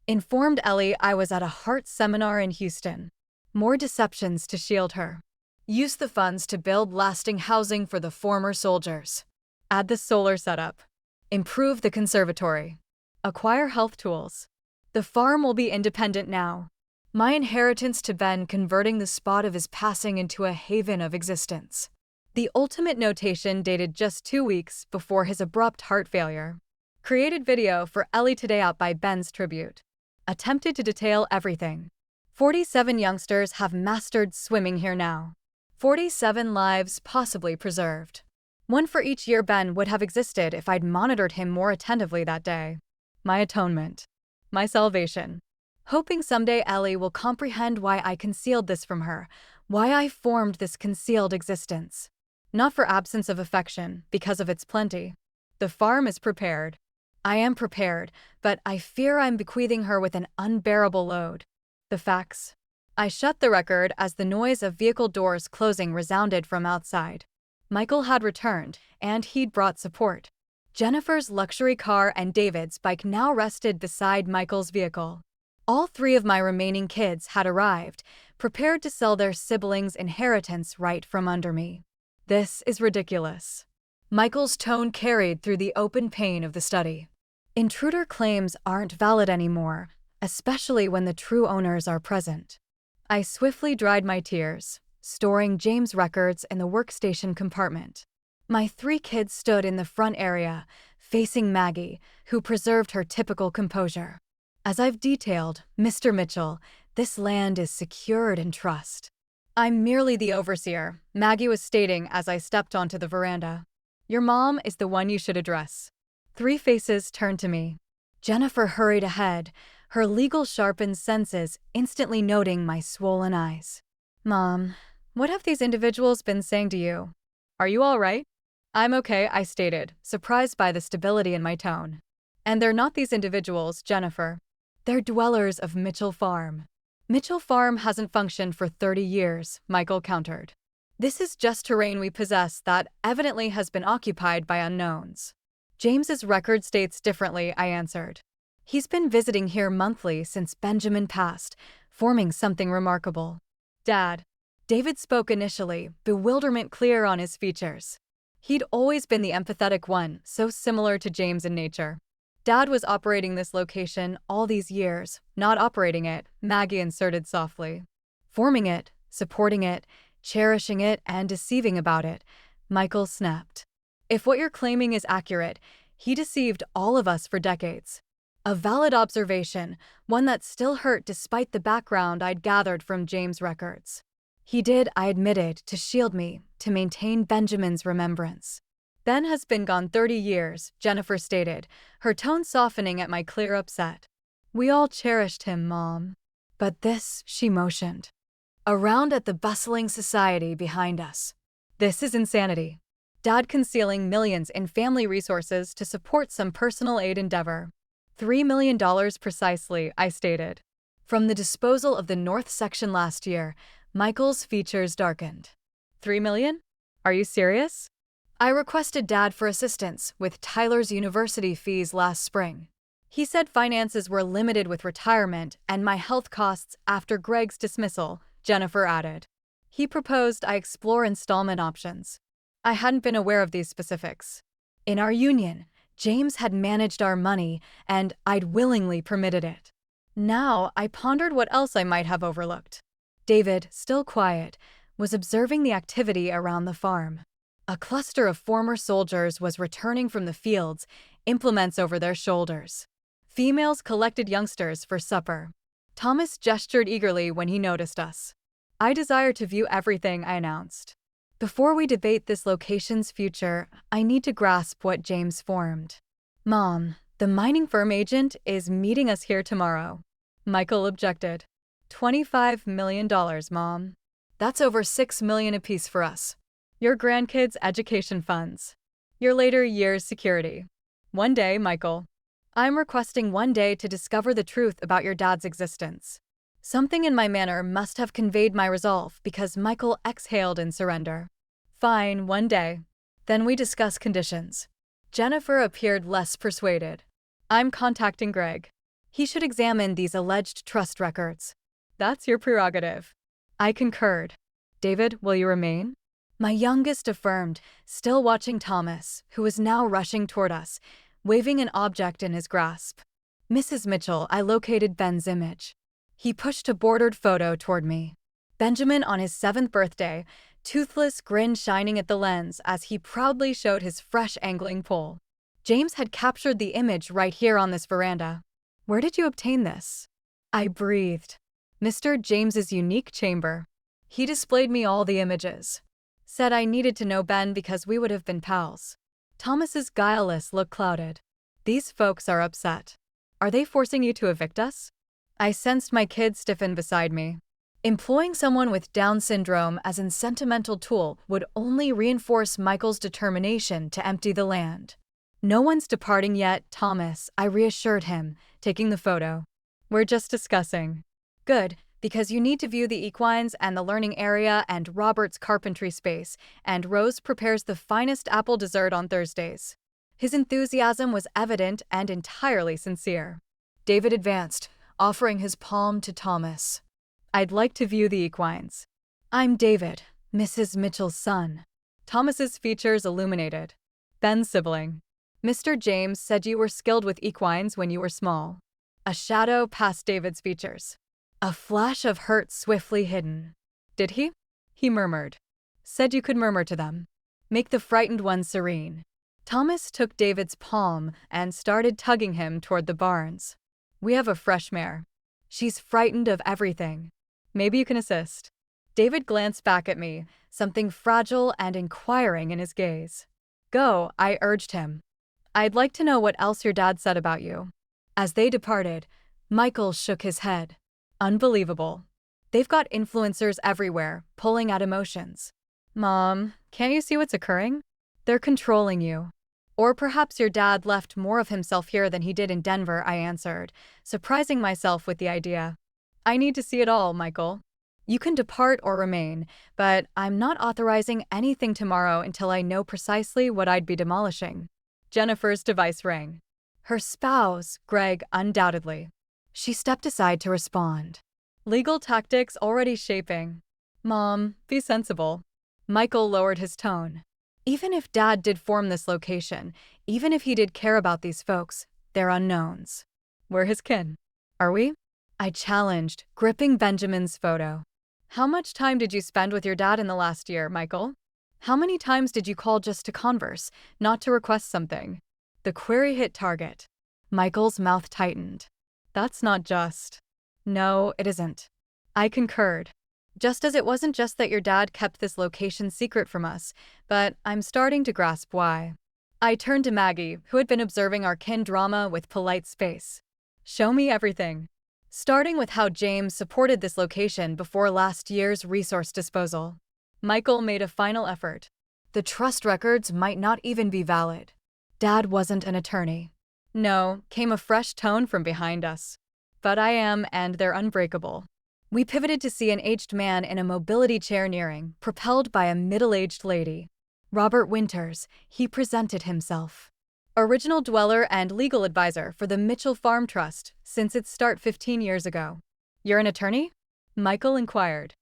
Informed Ellie I was at a heart seminar in Houston. More deceptions to shield her. Use the funds to build lasting housing for the former soldiers. Add the solar setup. Improve the conservatory. Acquire health tools. The farm will be independent now. My inheritance to Ben converting the spot of his passing into a haven of existence. The ultimate notation dated just 2 weeks before his abrupt heart failure. Created video for Ellie Today out by Ben's tribute. Attempted to detail everything. 47 youngsters have mastered swimming here now. 47 lives possibly preserved. 1 for each year Ben would have existed if I'd monitored him more attentively that day. My atonement. My salvation. Hoping someday Ellie will comprehend why I concealed this from her, why I formed this concealed existence. Not for absence of affection, because of its plenty. The farm is prepared. I am prepared, but I fear I'm bequeathing her with an unbearable load. The facts. I shut the record as the noise of vehicle doors closing resounded from outside. Michael had returned, and he'd brought support. Jennifer's luxury car and David's bike now rested beside Michael's vehicle. All 3 of my remaining kids had arrived, prepared to sell their siblings' inheritance right from under me. This is ridiculous. Michael's tone carried through the open pane of the study. Intruder claims aren't valid anymore, especially when the true owners are present. I swiftly dried my tears, storing James' records in the workstation compartment. My 3 kids stood in the front area, facing Maggie, who preserved her typical composure. As I've detailed, Mr. Mitchell, this land is secured in trust. I'm merely the overseer, Maggie was stating as I stepped onto the veranda. Your mom is the one you should address. 3 faces turned to me. Jennifer hurried ahead, her legal sharpened senses instantly noting my swollen eyes. Mom, what have these individuals been saying to you? Are you all right? I'm okay, I stated, surprised by the stability in my tone. And they're not these individuals, Jennifer. They're dwellers of Mitchell Farm. Mitchell Farm hasn't functioned for 30 years, Michael countered. This is just terrain we possess that evidently has been occupied by unknowns. James's record states differently, I answered. He's been visiting here monthly since Benjamin passed, forming something remarkable. Dad. David spoke initially, bewilderment clear on his features. He'd always been the empathetic one, so similar to James in nature. Dad was operating this location all these years, not operating it, Maggie inserted softly. Forming it, supporting it, cherishing it, and deceiving about it, Michael snapped. If what you're claiming is accurate, he deceived all of us for decades. A valid observation, one that still hurt despite the background I'd gathered from James' records. He did, I admitted, to shield me, to maintain Benjamin's remembrance. Ben has been gone 30 years, Jennifer stated, her tone softening at my clear upset. We all cherished him, Mom. But this, she motioned. Around at the bustling society behind us. This is insanity. Dad concealing millions in family resources to support some personal aid endeavor. $3 million precisely, I stated. From the disposal of the North Section last year, Michael's features darkened. $3 million? Are you serious? I requested Dad for assistance with Tyler's university fees last spring. He said finances were limited with retirement and my health costs after Greg's dismissal, Jennifer added. He proposed I explore installment options. I hadn't been aware of these specifics. In our union, James had managed our money, and I'd willingly permitted it. Now I pondered what else I might have overlooked. David, still quiet, was observing the activity around the farm. A cluster of former soldiers was returning from the fields, implements over their shoulders. Females collected youngsters for supper. Thomas gestured eagerly when he noticed us. I desire to view everything, I announced. Before we debate this location's future, I need to grasp what James formed. Mom, the mining firm agent is meeting us here tomorrow. Michael objected. $25 million, Mom. That's over $6 million apiece for us. Your grandkids' education funds. Your later years' security. One day, Michael. I'm requesting one day to discover the truth about your dad's existence. Something in my manner must have conveyed my resolve because Michael exhaled in surrender. Fine, one day. Then we discuss conditions. Jennifer appeared less persuaded. I'm contacting Greg. He should examine these alleged trust records. That's your prerogative. I concurred. David, will you remain? My youngest affirmed, still watching Thomas, who was now rushing toward us, waving an object in his grasp. Mrs. Mitchell, I located Ben's image. He pushed a bordered photo toward me. Benjamin on his 7th birthday, toothless grin shining at the lens as he proudly showed his fresh angling pole. James had captured the image right here on this veranda. Where did you obtain this? I breathed. Mr. James's unique chamber. He displayed me all the images. Said I needed to know Ben because we would have been pals. Thomas's guileless look clouded. These folks are upset. Are they forcing you to evict us? I sensed my kid stiffen beside me. Employing someone with Down syndrome as a sentimental tool would only reinforce Michael's determination to empty the land. No one's departing yet, Thomas, I reassured him, taking the photo. We're just discussing. Good, because you need to view the equines and the learning area and Robert's carpentry space, and Rose prepares the finest apple dessert on Thursdays. His enthusiasm was evident and entirely sincere. David advanced, offering his palm to Thomas. I'd like to view the equines. I'm David, Mrs. Mitchell's son. Thomas's features illuminated. Then sibling. Mr. James said you were skilled with equines when you were small. A shadow passed David's features. A flash of hurt swiftly hidden. Did he? He murmured. Said you could murmur to them. Make the frightened ones serene. Thomas took David's palm and started tugging him toward the barns. We have a fresh mare. She's frightened of everything. Maybe you can assist. David glanced back at me, something fragile and inquiring in his gaze. Go, I urged him. I'd like to know what else your dad said about you. As they departed, Michael shook his head. Unbelievable. They've got influencers everywhere, pulling at emotions. Mom, can't you see what's occurring? They're controlling you. Or perhaps your dad left more of himself here than he did in Denver, I answered, surprising myself with the idea. I need to see it all, Michael. You can depart or remain, but I'm not authorizing anything tomorrow until I know precisely what I'd be demolishing. Jennifer's device rang. Her spouse, Greg, undoubtedly. She stepped aside to respond. Legal tactics already shaping. Mom, be sensible. Michael lowered his tone. Even if Dad did form this location, even if he did care about these folks, they're unknowns. We're his kin. Are we? I challenged, gripping Benjamin's photo. How much time did you spend with your dad in the last year, Michael? How many times did you call just to converse, not to request something? The query hit target. Michael's mouth tightened. That's not just. No, it isn't. I concurred. Just as it wasn't just that your dad kept this location secret from us, but I'm starting to grasp why. I turned to Maggie, who had been observing our kin drama with polite space. Show me everything. Starting with how James supported this location before last year's resource disposal. Michael made a final effort. The trust records might not even be valid. Dad wasn't an attorney. No, came a fresh tone from behind us. But I am, and they're unbreakable. We pivoted to see an aged man in a mobility chair nearing, propelled by a middle-aged lady. Robert Winters, he presented himself. Original dweller and legal advisor for the Mitchell Farm Trust since its start 15 years ago. You're an attorney? Michael inquired.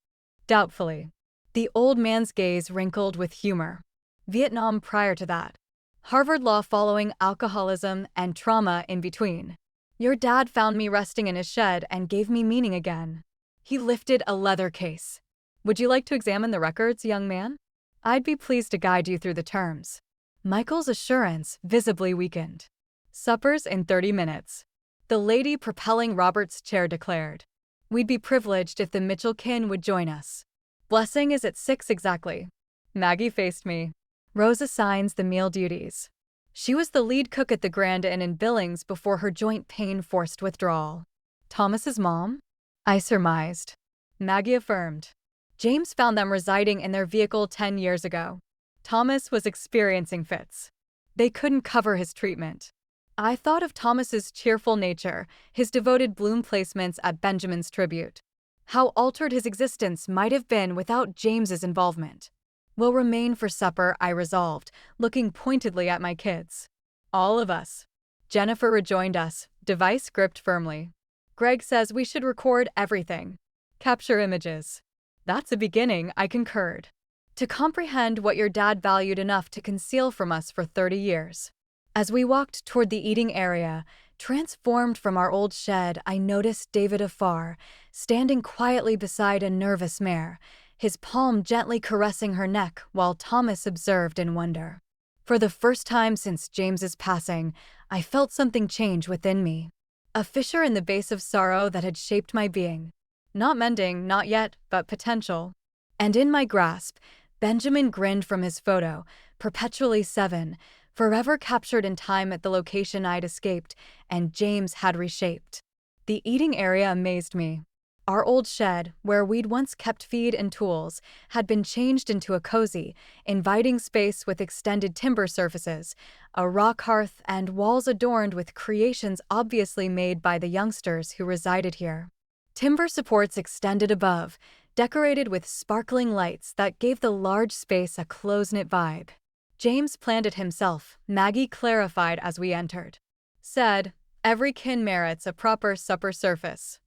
Doubtfully. The old man's gaze wrinkled with humor. Vietnam prior to that. Harvard Law following alcoholism and trauma in between. Your dad found me resting in his shed and gave me meaning again. He lifted a leather case. Would you like to examine the records, young man? I'd be pleased to guide you through the terms. Michael's assurance visibly weakened. Supper's in 30 minutes. The lady propelling Robert's chair declared. We'd be privileged if the Mitchell kin would join us. Blessing is at 6 exactly. Maggie faced me. Rose assigns the meal duties. She was the lead cook at the Grand Inn in Billings before her joint pain forced withdrawal. Thomas's mom? I surmised. Maggie affirmed. James found them residing in their vehicle 10 years ago. Thomas was experiencing fits. They couldn't cover his treatment. I thought of Thomas's cheerful nature, his devoted bloom placements at Benjamin's tribute. How altered his existence might have been without James's involvement. We'll remain for supper, I resolved, looking pointedly at my kids. All of us. Jennifer rejoined us, device gripped firmly. Greg says we should record everything. Capture images. That's a beginning, I concurred. To comprehend what your dad valued enough to conceal from us for 30 years. As we walked toward the eating area, transformed from our old shed, I noticed David afar, standing quietly beside a nervous mare, his palm gently caressing her neck while Thomas observed in wonder. For the first time since James's passing, I felt something change within me. A fissure in the base of sorrow that had shaped my being. Not mending, not yet, but potential. And in my grasp, Benjamin grinned from his photo, perpetually 7, forever captured in time at the location I'd escaped, and James had reshaped. The eating area amazed me. Our old shed, where we'd once kept feed and tools, had been changed into a cozy, inviting space with extended timber surfaces, a rock hearth, and walls adorned with creations obviously made by the youngsters who resided here. Timber supports extended above, decorated with sparkling lights that gave the large space a close-knit vibe. James planned it himself, Maggie clarified as we entered. Said, every kin merits a proper supper surface.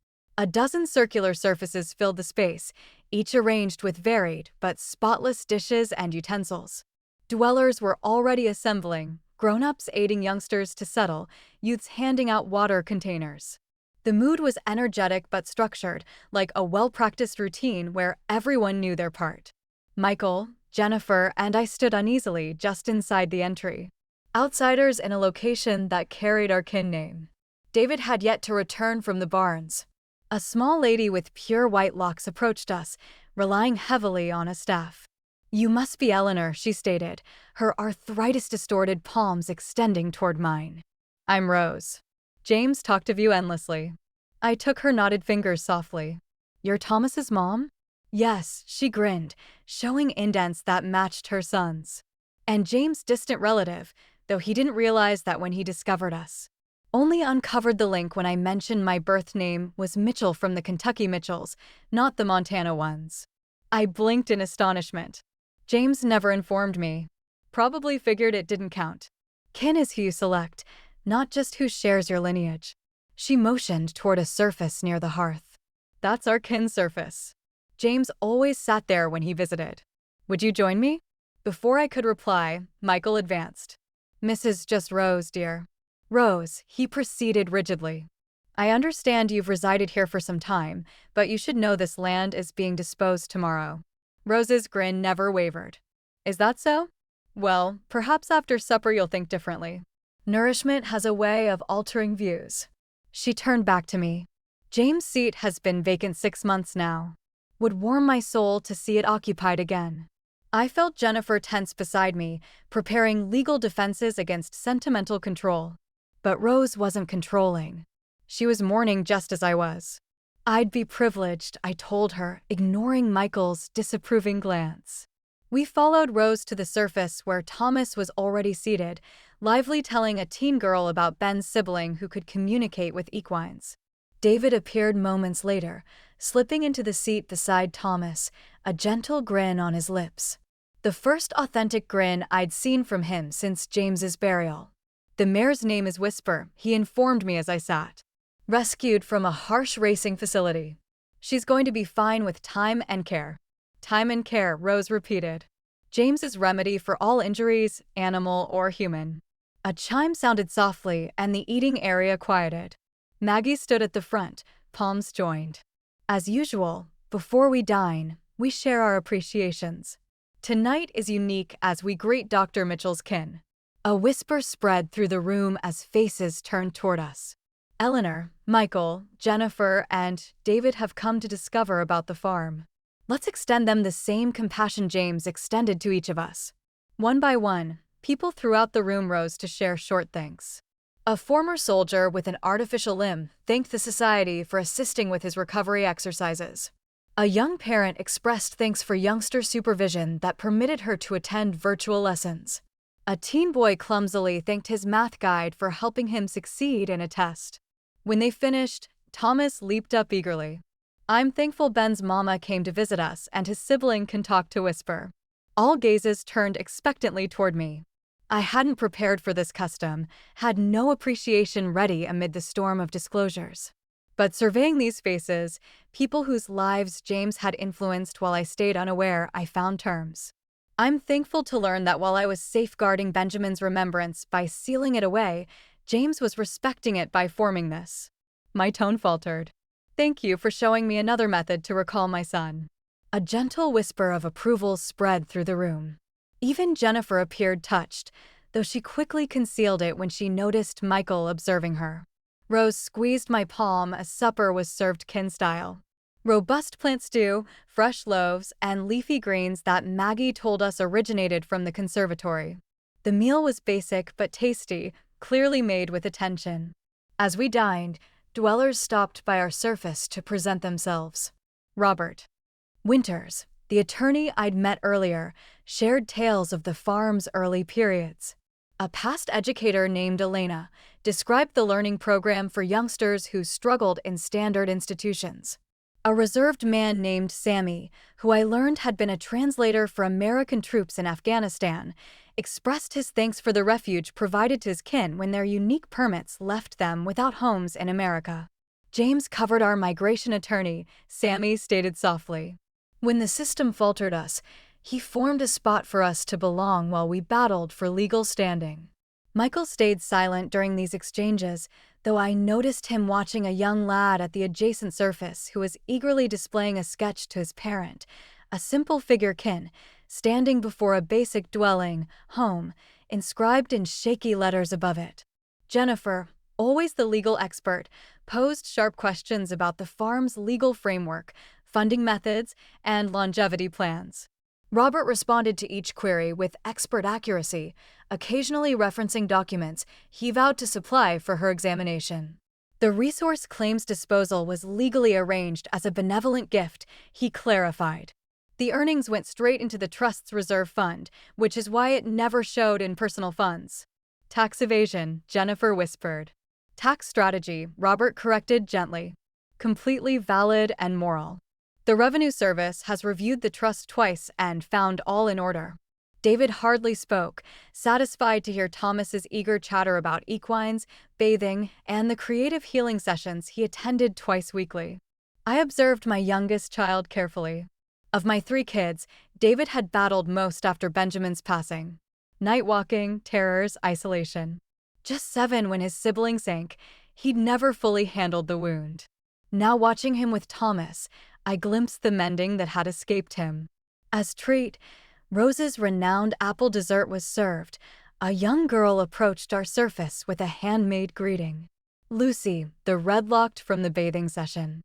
A dozen circular surfaces filled the space, each arranged with varied but spotless dishes and utensils. Dwellers were already assembling, grown-ups aiding youngsters to settle, youths handing out water containers. The mood was energetic but structured, like a well-practiced routine where everyone knew their part. Michael, Jennifer, and I stood uneasily just inside the entry. Outsiders in a location that carried our kin name. David had yet to return from the barns. A small lady with pure white locks approached us, relying heavily on a staff. "You must be Eleanor," she stated, her arthritis-distorted palms extending toward mine. "I'm Rose. James talked of you endlessly." I took her knotted fingers softly. "You're Thomas's mom?" "Yes," she grinned, showing indents that matched her son's. "And James' distant relative, though he didn't realize that when he discovered us. Only uncovered the link when I mentioned my birth name was Mitchell from the Kentucky Mitchells, not the Montana ones." I blinked in astonishment. James never informed me. Probably figured it didn't count. Kin is who you select, not just who shares your lineage. She motioned toward a surface near the hearth. "That's our kin surface. James always sat there when he visited. Would you join me?" Before I could reply, Michael advanced. "Mrs. Just Rose, dear." "Rose," he proceeded rigidly. "I understand you've resided here for some time, but you should know this land is being disposed tomorrow." Rose's grin never wavered. "Is that so? Well, perhaps after supper you'll think differently. Nourishment has a way of altering views." She turned back to me. "James' seat has been vacant 6 months now. Would warm my soul to see it occupied again." I felt Jennifer tense beside me, preparing legal defenses against sentimental control. But Rose wasn't controlling. She was mourning just as I was. I'd be privileged, I told her, ignoring Michael's disapproving glance. We followed Rose to the surface where Thomas was already seated, lively telling a teen girl about Ben's sibling who could communicate with equines. David appeared moments later, slipping into the seat beside Thomas, a gentle grin on his lips. The first authentic grin I'd seen from him since James's burial. "The mare's name is Whisper," he informed me as I sat. "Rescued from a harsh racing facility. She's going to be fine with time and care." "Time and care," Rose repeated. "James's remedy for all injuries, animal or human." A chime sounded softly and the eating area quieted. Maggie stood at the front, palms joined. "As usual, before we dine, we share our appreciations. Tonight is unique as we greet Dr. Mitchell's kin." A whisper spread through the room as faces turned toward us. "Eleanor, Michael, Jennifer, and David have come to discover about the farm. Let's extend them the same compassion James extended to each of us." One by one, people throughout the room rose to share short thanks. A former soldier with an artificial limb thanked the society for assisting with his recovery exercises. A young parent expressed thanks for youngster supervision that permitted her to attend virtual lessons. A teen boy clumsily thanked his math guide for helping him succeed in a test. When they finished, Thomas leaped up eagerly. "I'm thankful Ben's mama came to visit us and his sibling can talk to Whisper." All gazes turned expectantly toward me. I hadn't prepared for this custom, had no appreciation ready amid the storm of disclosures. But surveying these faces, people whose lives James had influenced while I stayed unaware, I found terms. I'm thankful to learn that while I was safeguarding Benjamin's remembrance by sealing it away, James was respecting it by forming this. My tone faltered. "Thank you for showing me another method to recall my son." A gentle whisper of approval spread through the room. Even Jennifer appeared touched, though she quickly concealed it when she noticed Michael observing her. Rose squeezed my palm as supper was served kin-style. Robust plant stew, fresh loaves, and leafy greens that Maggie told us originated from the conservatory. The meal was basic but tasty, clearly made with attention. As we dined, dwellers stopped by our surface to present themselves. Robert Winters, the attorney I'd met earlier, shared tales of the farm's early periods. A past educator named Elena described the learning program for youngsters who struggled in standard institutions. A reserved man named Sammy, who I learned had been a translator for American troops in Afghanistan, expressed his thanks for the refuge provided to his kin when their unique permits left them without homes in America. James covered our migration attorney, Sammy stated softly. When the system faltered us, he formed a spot for us to belong while we battled for legal standing. Michael stayed silent during these exchanges, though I noticed him watching a young lad at the adjacent surface who was eagerly displaying a sketch to his parent, a simple figure kin, standing before a basic dwelling, home, inscribed in shaky letters above it. Jennifer, always the legal expert, posed sharp questions about the farm's legal framework, funding methods, and longevity plans. Robert responded to each query with expert accuracy, occasionally referencing documents he vowed to supply for her examination. The resource claims disposal was legally arranged as a benevolent gift, he clarified. The earnings went straight into the trust's reserve fund, which is why it never showed in personal funds. Tax evasion, Jennifer whispered. Tax strategy, Robert corrected gently. Completely valid and moral. The Revenue Service has reviewed the trust twice and found all in order. David hardly spoke, satisfied to hear Thomas's eager chatter about equines, bathing, and the creative healing sessions he attended twice weekly. I observed my youngest child carefully. Of my 3 kids, David had battled most after Benjamin's passing. Night walking, terrors, isolation. Just 7 when his sibling sank, he'd never fully handled the wound. Now watching him with Thomas, I glimpsed the mending that had escaped him. As treat, Rose's renowned apple dessert was served. A young girl approached our surface with a handmade greeting. Lucy, the red-locked from the bathing session.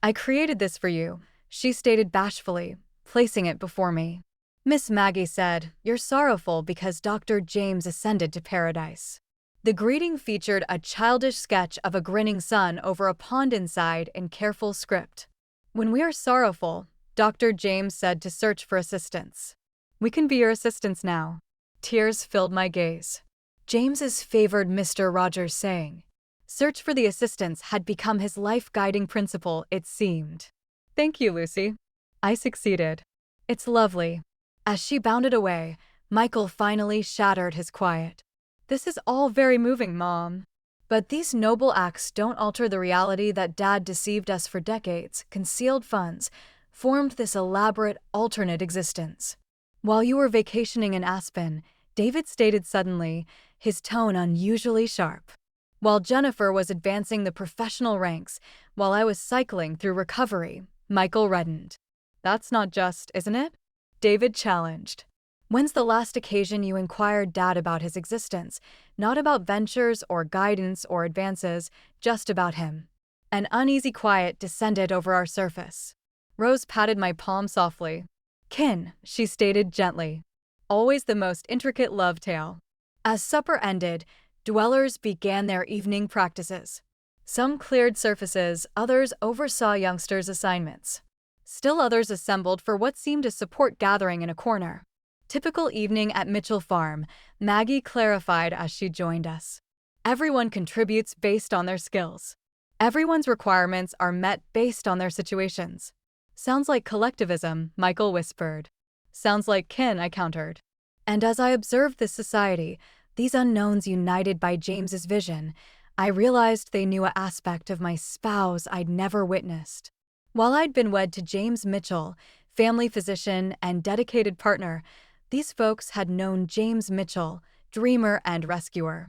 I created this for you, she stated bashfully, placing it before me. Miss Maggie said, "You're sorrowful because Dr. James ascended to paradise." The greeting featured a childish sketch of a grinning sun over a pond inside in careful script. When we are sorrowful, Dr. James said to search for assistance. We can be your assistants now. Tears filled my gaze. James's favored Mr. Rogers saying, "Search for the assistants" had become his life-guiding principle, it seemed. Thank you, Lucy. I succeeded. It's lovely. As she bounded away, Michael finally shattered his quiet. This is all very moving, Mom. But these noble acts don't alter the reality that Dad deceived us for decades, concealed funds, formed this elaborate alternate existence. While you were vacationing in Aspen, David stated suddenly, his tone unusually sharp. While Jennifer was advancing the professional ranks, while I was cycling through recovery, Michael reddened. That's not just, isn't it? David challenged. When's the last occasion you inquired Dad about his existence, not about ventures or guidance or advances, just about him? An uneasy quiet descended over our surface. Rose patted my palm softly. Kin, she stated gently. Always the most intricate love tale. As supper ended, dwellers began their evening practices. Some cleared surfaces, others oversaw youngsters' assignments. Still others assembled for what seemed a support gathering in a corner. Typical evening at Mitchell Farm, Maggie clarified as she joined us. Everyone contributes based on their skills. Everyone's requirements are met based on their situations. Sounds like collectivism, Michael whispered. Sounds like kin, I countered. And as I observed this society, these unknowns united by James's vision, I realized they knew an aspect of my spouse I'd never witnessed. While I'd been wed to James Mitchell, family physician and dedicated partner, these folks had known James Mitchell, dreamer and rescuer.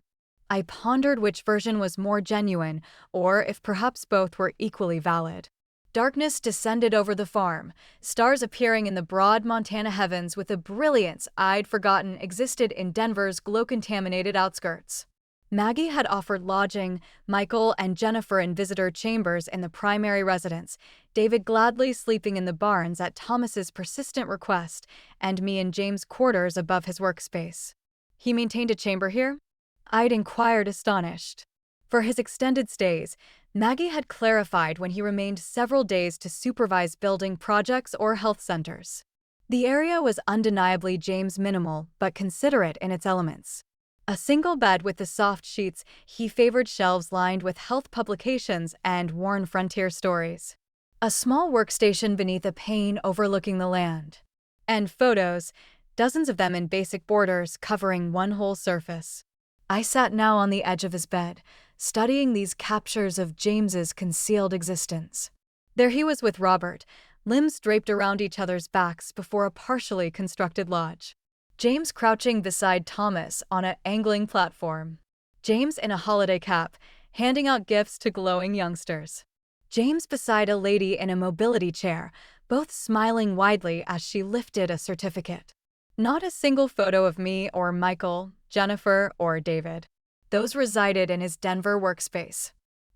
I pondered which version was more genuine, or if perhaps both were equally valid. Darkness descended over the farm, stars appearing in the broad Montana heavens with a brilliance I'd forgotten existed in Denver's glow-contaminated outskirts. Maggie had offered lodging, Michael and Jennifer in visitor chambers in the primary residence, David gladly sleeping in the barns at Thomas's persistent request, and me in James' quarters above his workspace. He maintained a chamber here? I'd inquired astonished. For his extended stays, Maggie had clarified when he remained several days to supervise building projects or health centers. The area was undeniably James' minimal, but considerate in its elements. A single bed with the soft sheets, he favored shelves lined with health publications and worn frontier stories. A small workstation beneath a pane overlooking the land. And photos, dozens of them in basic borders covering one whole surface. I sat now on the edge of his bed, studying these captures of James's concealed existence. There he was with Robert, limbs draped around each other's backs before a partially constructed lodge. James crouching beside Thomas on an angling platform. James in a holiday cap, handing out gifts to glowing youngsters. James beside a lady in a mobility chair, both smiling widely as she lifted a certificate. Not a single photo of me or Michael, Jennifer, or David. Those resided in his Denver workspace.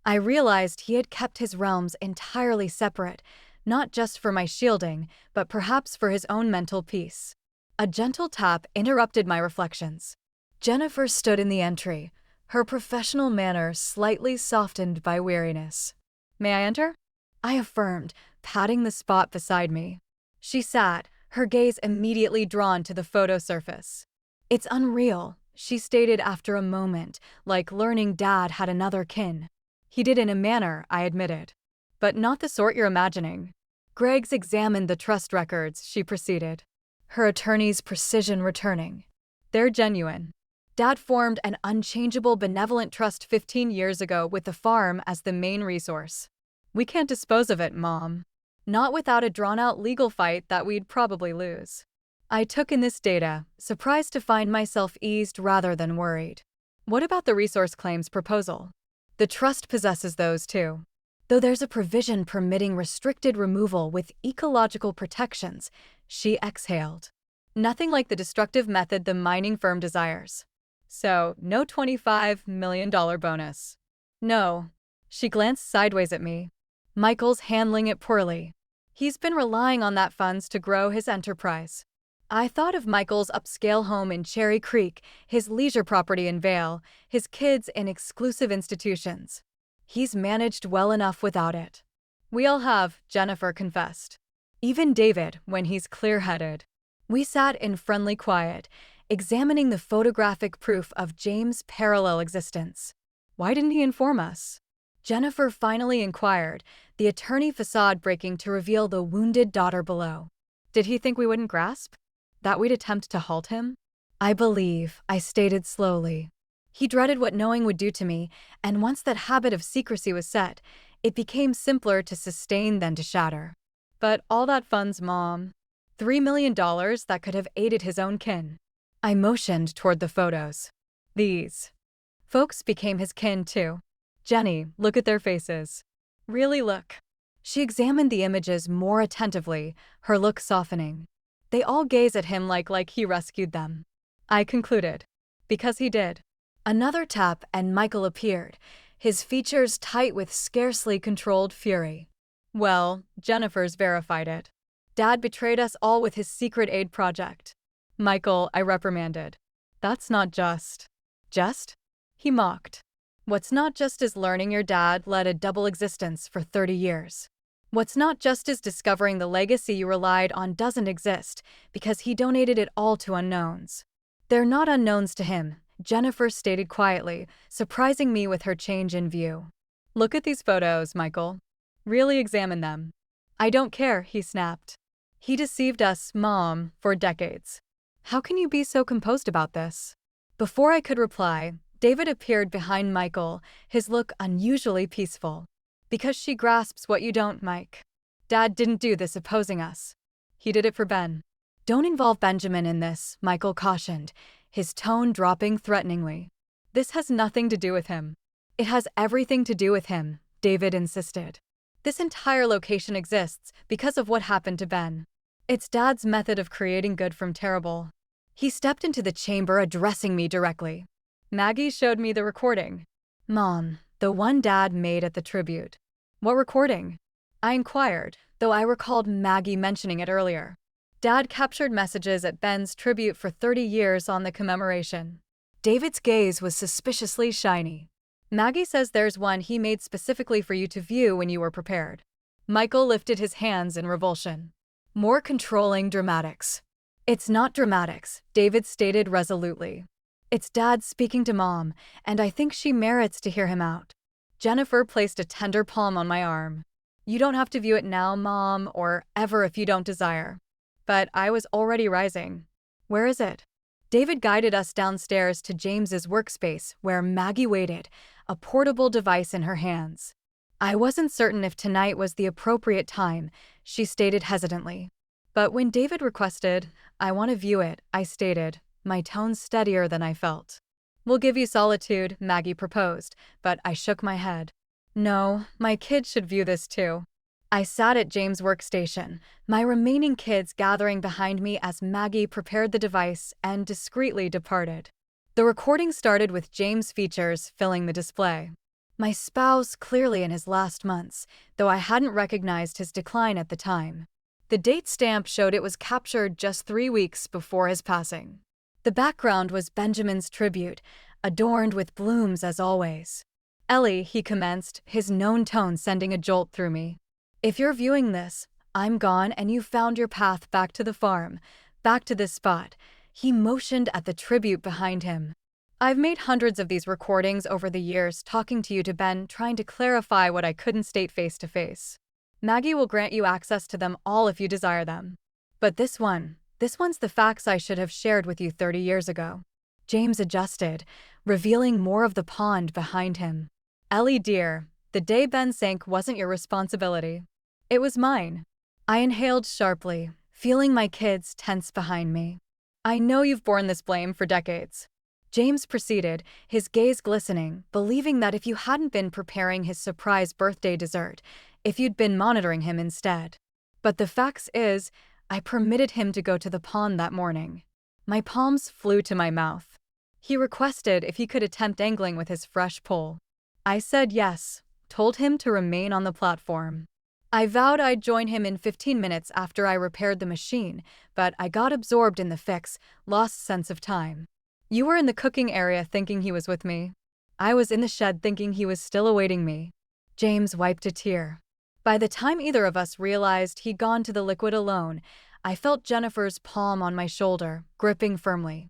I realized he had kept his realms entirely separate, not just for my shielding, but perhaps for his own mental peace. A gentle tap interrupted my reflections. Jennifer stood in the entry, her professional manner slightly softened by weariness. "May I enter?" I affirmed, patting the spot beside me. She sat, her gaze immediately drawn to the photo surface. "It's unreal," she stated after a moment, like learning Dad had another kin. "He did in a manner," I admitted. "But not the sort you're imagining." Greg's examined the trust records, she proceeded, her attorney's precision returning. "They're genuine. Dad formed an unchangeable benevolent trust 15 years ago with the farm as the main resource. We can't dispose of it, Mom. Not without a drawn-out legal fight that we'd probably lose." I took in this data, surprised to find myself eased rather than worried. What about the resource claims proposal? The trust possesses those too. Though there's a provision permitting restricted removal with ecological protections, she exhaled. Nothing like the destructive method the mining firm desires. So, no $25 million bonus. No. She glanced sideways at me. Michael's handling it poorly. He's been relying on that funds to grow his enterprise. I thought of Michael's upscale home in Cherry Creek, his leisure property in Vail, his kids in exclusive institutions. He's managed well enough without it. We all have, Jennifer confessed. Even David, when he's clear-headed. We sat in friendly quiet, examining the photographic proof of James' parallel existence. Why didn't he inform us? Jennifer finally inquired, the attorney facade breaking to reveal the wounded daughter below. Did he think we wouldn't grasp? That we'd attempt to halt him? I believe, I stated slowly. He dreaded what knowing would do to me, and once that habit of secrecy was set, it became simpler to sustain than to shatter. But all that funds, Mom. $3 million that could have aided his own kin. I motioned toward the photos. These. Folks became his kin too. Jenny, look at their faces. Really look. She examined the images more attentively, her look softening. They all gaze at him like he rescued them. I concluded. Because he did. Another tap and Michael appeared, his features tight with scarcely controlled fury. Well, Jennifer's verified it. Dad betrayed us all with his secret aid project. Michael, I reprimanded. That's not just. Just? He mocked. What's not just is learning your dad led a double existence for 30 years. What's not just is discovering the legacy you relied on doesn't exist because he donated it all to unknowns. They're not unknowns to him, Jennifer stated quietly, surprising me with her change in view. Look at these photos, Michael. Really examine them. I don't care, he snapped. He deceived us, Mom, for decades. How can you be so composed about this? Before I could reply, David appeared behind Michael, his look unusually peaceful. Because she grasps what you don't, Mike. Dad didn't do this opposing us. He did it for Ben. Don't involve Benjamin in this, Michael cautioned, his tone dropping threateningly. This has nothing to do with him. It has everything to do with him, David insisted. This entire location exists because of what happened to Ben. It's Dad's method of creating good from terrible. He stepped into the chamber addressing me directly. Maggie showed me the recording. Mom, the one Dad made at the tribute. What recording? I inquired, though I recalled Maggie mentioning it earlier. Dad captured messages at Ben's tribute for 30 years on the commemoration. David's gaze was suspiciously shiny. Maggie says there's one he made specifically for you to view when you were prepared. Michael lifted his hands in revulsion. More controlling dramatics. It's not dramatics, David stated resolutely. It's Dad speaking to Mom, and I think she merits to hear him out. Jennifer placed a tender palm on my arm. You don't have to view it now, Mom, or ever if you don't desire. But I was already rising. Where is it? David guided us downstairs to James's workspace, where Maggie waited, a portable device in her hands. I wasn't certain if tonight was the appropriate time, she stated hesitantly. But when David requested, "I want to view it," I stated, my tone steadier than I felt. "We'll give you solitude," Maggie proposed, but I shook my head. "No, my kids should view this too." I sat at James' workstation, my remaining kids gathering behind me as Maggie prepared the device and discreetly departed. The recording started with James' features filling the display. My spouse clearly in his last months, though I hadn't recognized his decline at the time. The date stamp showed it was captured just 3 weeks before his passing. The background was Benjamin's tribute, adorned with blooms as always. "Ellie," he commenced, his known tone sending a jolt through me. "If you're viewing this, I'm gone and you found your path back to the farm, back to this spot." He motioned at the tribute behind him. "I've made hundreds of these recordings over the years, talking to you to Ben, trying to clarify what I couldn't state face to face. Maggie will grant you access to them all if you desire them. But this one's the facts I should have shared with you 30 years ago." James adjusted, revealing more of the pond behind him. "Ellie dear, the day Ben sank wasn't your responsibility. It was mine." I inhaled sharply, feeling my kids tense behind me. "I know you've borne this blame for decades." James proceeded, his gaze glistening, believing that if you hadn't been preparing his surprise birthday dessert, if you'd been monitoring him instead. "But the facts is, I permitted him to go to the pond that morning." My palms flew to my mouth. "He requested if he could attempt angling with his fresh pole. I said yes, told him to remain on the platform. I vowed I'd join him in 15 minutes after I repaired the machine, but I got absorbed in the fix, lost sense of time. You were in the cooking area thinking he was with me. I was in the shed thinking he was still awaiting me." James wiped a tear. By the time either of us realized he'd gone to the liquid alone, I felt Jennifer's palm on my shoulder, gripping firmly.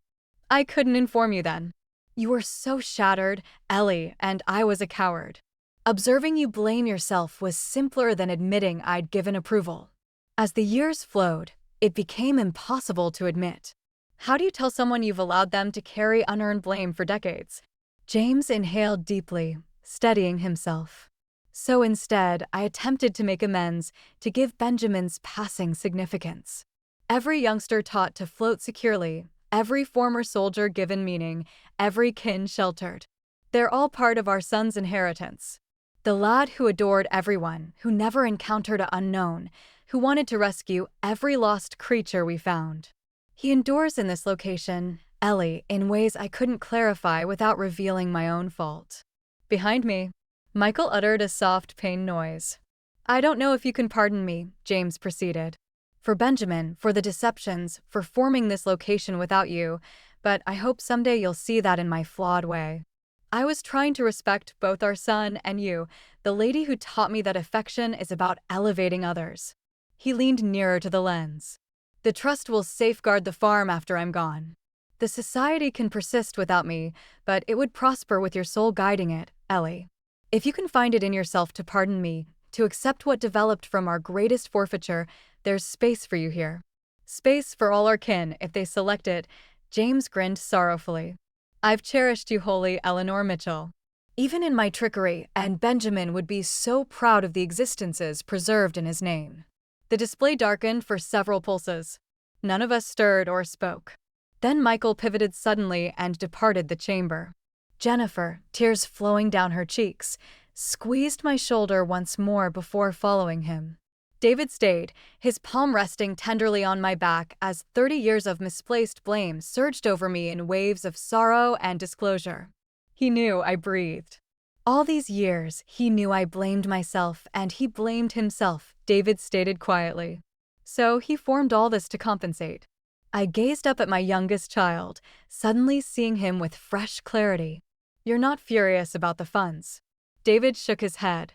"I couldn't inform you then. You were so shattered, Ellie, and I was a coward. Observing you blame yourself was simpler than admitting I'd given approval. As the years flowed, it became impossible to admit. How do you tell someone you've allowed them to carry unearned blame for decades?" James inhaled deeply, steadying himself. "So instead, I attempted to make amends, to give Benjamin's passing significance. Every youngster taught to float securely, every former soldier given meaning, every kin sheltered. They're all part of our son's inheritance. The lad who adored everyone, who never encountered an unknown, who wanted to rescue every lost creature we found. He endures in this location, Ellie, in ways I couldn't clarify without revealing my own fault." Behind me, Michael uttered a soft, pained noise. "I don't know if you can pardon me," James proceeded. "For Benjamin, for the deceptions, for forming this location without you, but I hope someday you'll see that in my flawed way. I was trying to respect both our son and you, the lady who taught me that affection is about elevating others." He leaned nearer to the lens. "The trust will safeguard the farm after I'm gone. The society can persist without me, but it would prosper with your soul guiding it, Ellie. If you can find it in yourself to pardon me, to accept what developed from our greatest forfeiture, there's space for you here. Space for all our kin, if they select it." James grinned sorrowfully. "I've cherished you wholly, Eleanor Mitchell. Even in my trickery, and Benjamin would be so proud of the existences preserved in his name." The display darkened for several pulses. None of us stirred or spoke. Then Michael pivoted suddenly and departed the chamber. Jennifer, tears flowing down her cheeks, squeezed my shoulder once more before following him. David stayed, his palm resting tenderly on my back as 30 years of misplaced blame surged over me in waves of sorrow and disclosure. He knew I breathed. "All these years, he knew I blamed myself and he blamed himself," David stated quietly. "So he formed all this to compensate." I gazed up at my youngest child, suddenly seeing him with fresh clarity. "You're not furious about the funds?" David shook his head.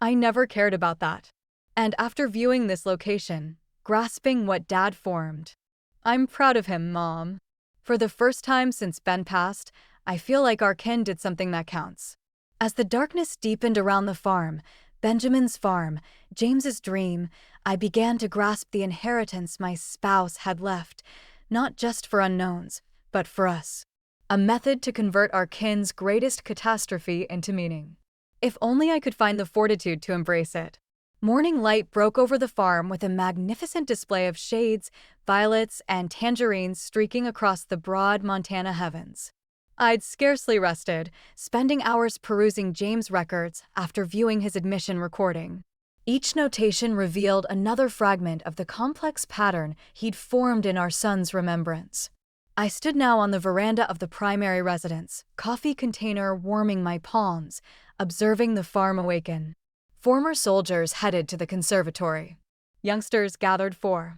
"I never cared about that. And after viewing this location, grasping what Dad formed, I'm proud of him, Mom. For the first time since Ben passed, I feel like our kin did something that counts." As the darkness deepened around the farm, Benjamin's farm, James's dream, I began to grasp the inheritance my spouse had left, not just for unknowns, but for us. a method to convert our kin's greatest catastrophe into meaning. If only I could find the fortitude to embrace it. Morning light broke over the farm with a magnificent display of shades, violets, and tangerines streaking across the broad Montana heavens. I'd scarcely rested, spending hours perusing James' records after viewing his admission recording. Each notation revealed another fragment of the complex pattern he'd formed in our son's remembrance. I stood now on the veranda of the primary residence, coffee container warming my palms, observing the farm awaken. Former soldiers headed to the conservatory. Youngsters gathered for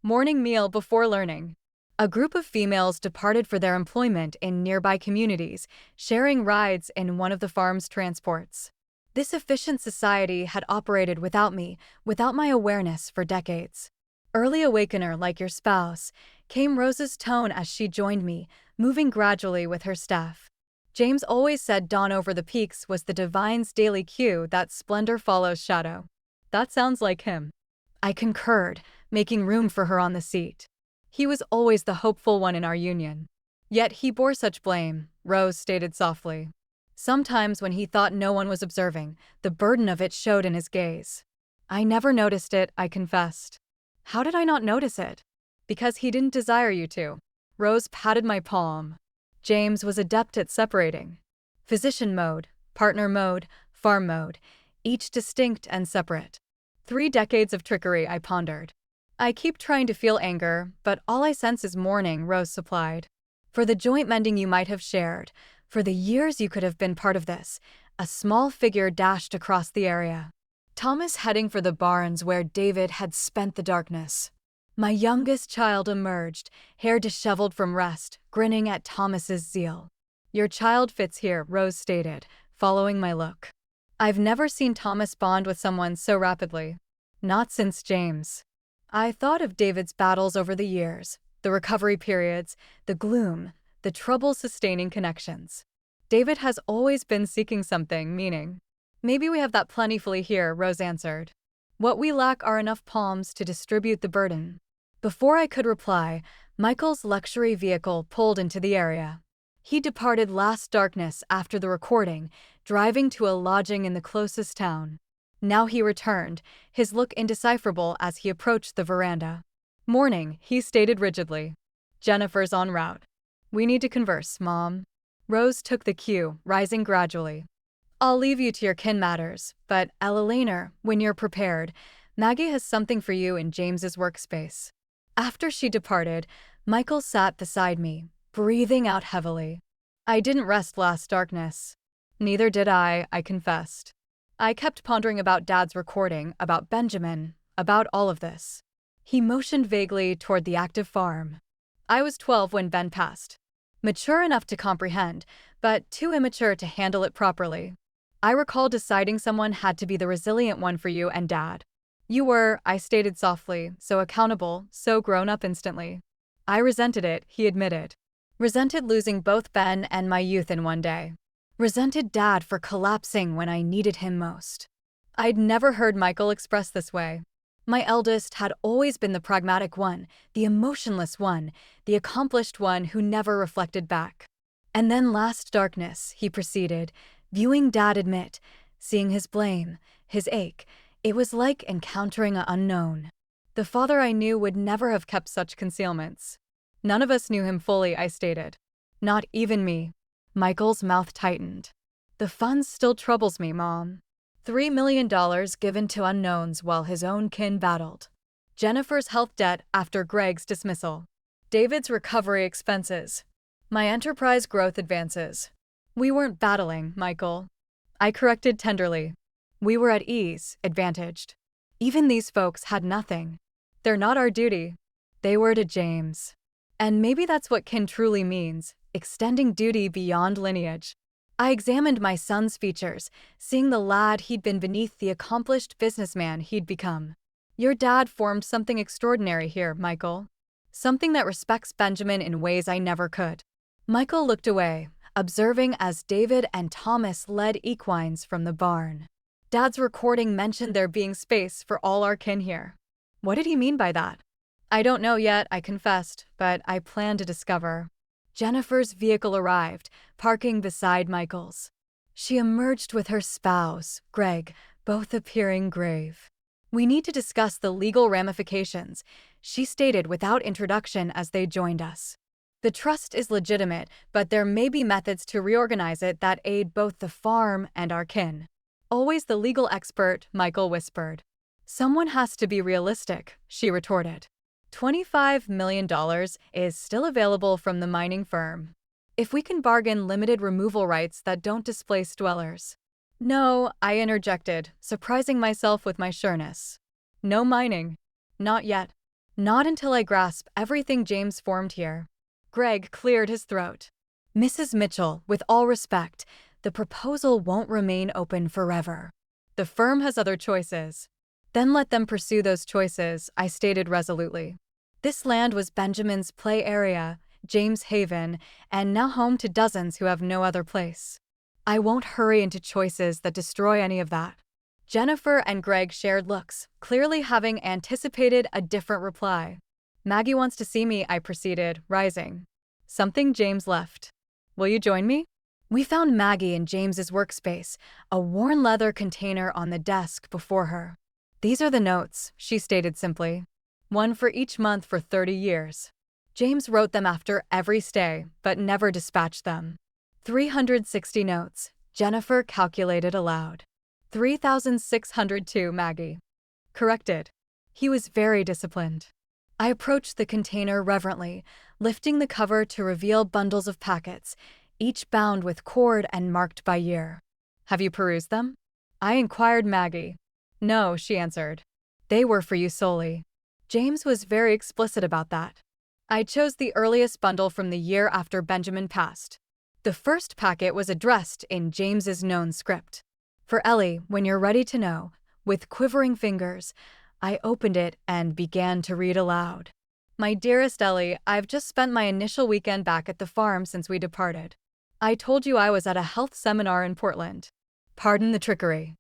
morning meal before learning. A group of females departed for their employment in nearby communities, sharing rides in one of the farm's transports. This efficient society had operated without me, without my awareness for decades. Early awakener like your spouse, came Rose's tone as she joined me, moving gradually with her staff. James always said dawn over the peaks was the divine's daily cue that splendor follows shadow. That sounds like him. I concurred, making room for her on the seat. He was always the hopeful one in our union. Yet he bore such blame, Rose stated softly. Sometimes when he thought no one was observing, the burden of it showed in his gaze. I never noticed it, I confessed. How did I not notice it? Because he didn't desire you to. Rose patted my palm. James was adept at separating. Physician mode, partner mode, farm mode, each distinct and separate. 3 decades of trickery, I pondered. I keep trying to feel anger, but all I sense is mourning, Rose supplied. For the joint mending you might have shared, for the years you could have been part of this, a small figure dashed across the area. Thomas heading for the barns where David had spent the darkness. My youngest child emerged, hair disheveled from rest, grinning at Thomas's zeal. Your child fits here, Rose stated, following my look. I've never seen Thomas bond with someone so rapidly. Not since James. I thought of David's battles over the years, the recovery periods, the gloom, the trouble-sustaining connections. David has always been seeking something, meaning. Maybe we have that plentifully here, Rose answered. What we lack are enough palms to distribute the burden. Before I could reply, Michael's luxury vehicle pulled into the area. He departed last darkness after the recording, driving to a lodging in the closest town. Now he returned, his look indecipherable as he approached the veranda. Morning, he stated rigidly. Jennifer's en route. We need to converse, Mom. Rose took the cue, rising gradually. I'll leave you to your kin matters, but Elainer, when you're prepared, Maggie has something for you in James's workspace. After she departed, Michael sat beside me, breathing out heavily. I didn't rest last darkness. Neither did I confessed. I kept pondering about Dad's recording, about Benjamin, about all of this. He motioned vaguely toward the active farm. I was 12 when Ben passed. Mature enough to comprehend, but too immature to handle it properly. I recall deciding someone had to be the resilient one for you and Dad. You were, I stated softly, so accountable, so grown up instantly. I resented it, he admitted. Resented losing both Ben and my youth in one day. Resented Dad for collapsing when I needed him most. I'd never heard Michael express this way. My eldest had always been the pragmatic one, the emotionless one, the accomplished one who never reflected back. And then last darkness, he proceeded, viewing Dad admit, seeing his blame, his ache. It was like encountering an unknown. The father I knew would never have kept such concealments. None of us knew him fully, I stated. Not even me. Michael's mouth tightened. The fund still troubles me, Mom. $3 million given to unknowns while his own kin battled. Jennifer's health debt after Greg's dismissal. David's recovery expenses. My enterprise growth advances. We weren't battling, Michael. I corrected tenderly. We were at ease, advantaged. Even these folks had nothing. They're not our duty. They were to James. And maybe that's what kin truly means, extending duty beyond lineage. I examined my son's features, seeing the lad he'd been beneath the accomplished businessman he'd become. Your dad formed something extraordinary here, Michael. Something that respects Benjamin in ways I never could. Michael looked away, observing as David and Thomas led equines from the barn. Dad's recording mentioned there being space for all our kin here. What did he mean by that? I don't know yet, I confessed, but I plan to discover. Jennifer's vehicle arrived, parking beside Michael's. She emerged with her spouse, Greg, both appearing grave. "We need to discuss the legal ramifications," she stated without introduction as they joined us. "The trust is legitimate, but there may be methods to reorganize it that aid both the farm and our kin." "Always the legal expert," Michael whispered. "Someone has to be realistic," she retorted. $25 million is still available from the mining firm. "If we can bargain limited removal rights that don't displace dwellers." "No," I interjected, surprising myself with my sureness. "No mining. Not yet. Not until I grasp everything James formed here." Greg cleared his throat. "Mrs. Mitchell, with all respect, the proposal won't remain open forever. The firm has other choices." "Then let them pursue those choices," I stated resolutely. This land was Benjamin's play area, James' haven, and now home to dozens who have no other place. I won't hurry into choices that destroy any of that. Jennifer and Greg shared looks, clearly having anticipated a different reply. "Maggie wants to see me," I proceeded, rising. "Something James left. Will you join me?" We found Maggie in James's workspace, a worn leather container on the desk before her. "These are the notes," she stated simply. "One for each month for 30 years. James wrote them after every stay, but never dispatched them. 360 notes, Jennifer calculated aloud. 3,602, Maggie corrected. He was very disciplined. I approached the container reverently, lifting the cover to reveal bundles of packets, each bound with cord and marked by year. "Have you perused them?" I inquired Maggie. "No," she answered. "They were for you solely." James was very explicit about that. I chose the earliest bundle from the year after Benjamin passed. The first packet was addressed in James's known script. "For Ellie, when you're ready to know." With quivering fingers, I opened it and began to read aloud. "My dearest Ellie, I've just spent my initial weekend back at the farm since we departed. I told you I was at a health seminar in Portland. Pardon the trickery.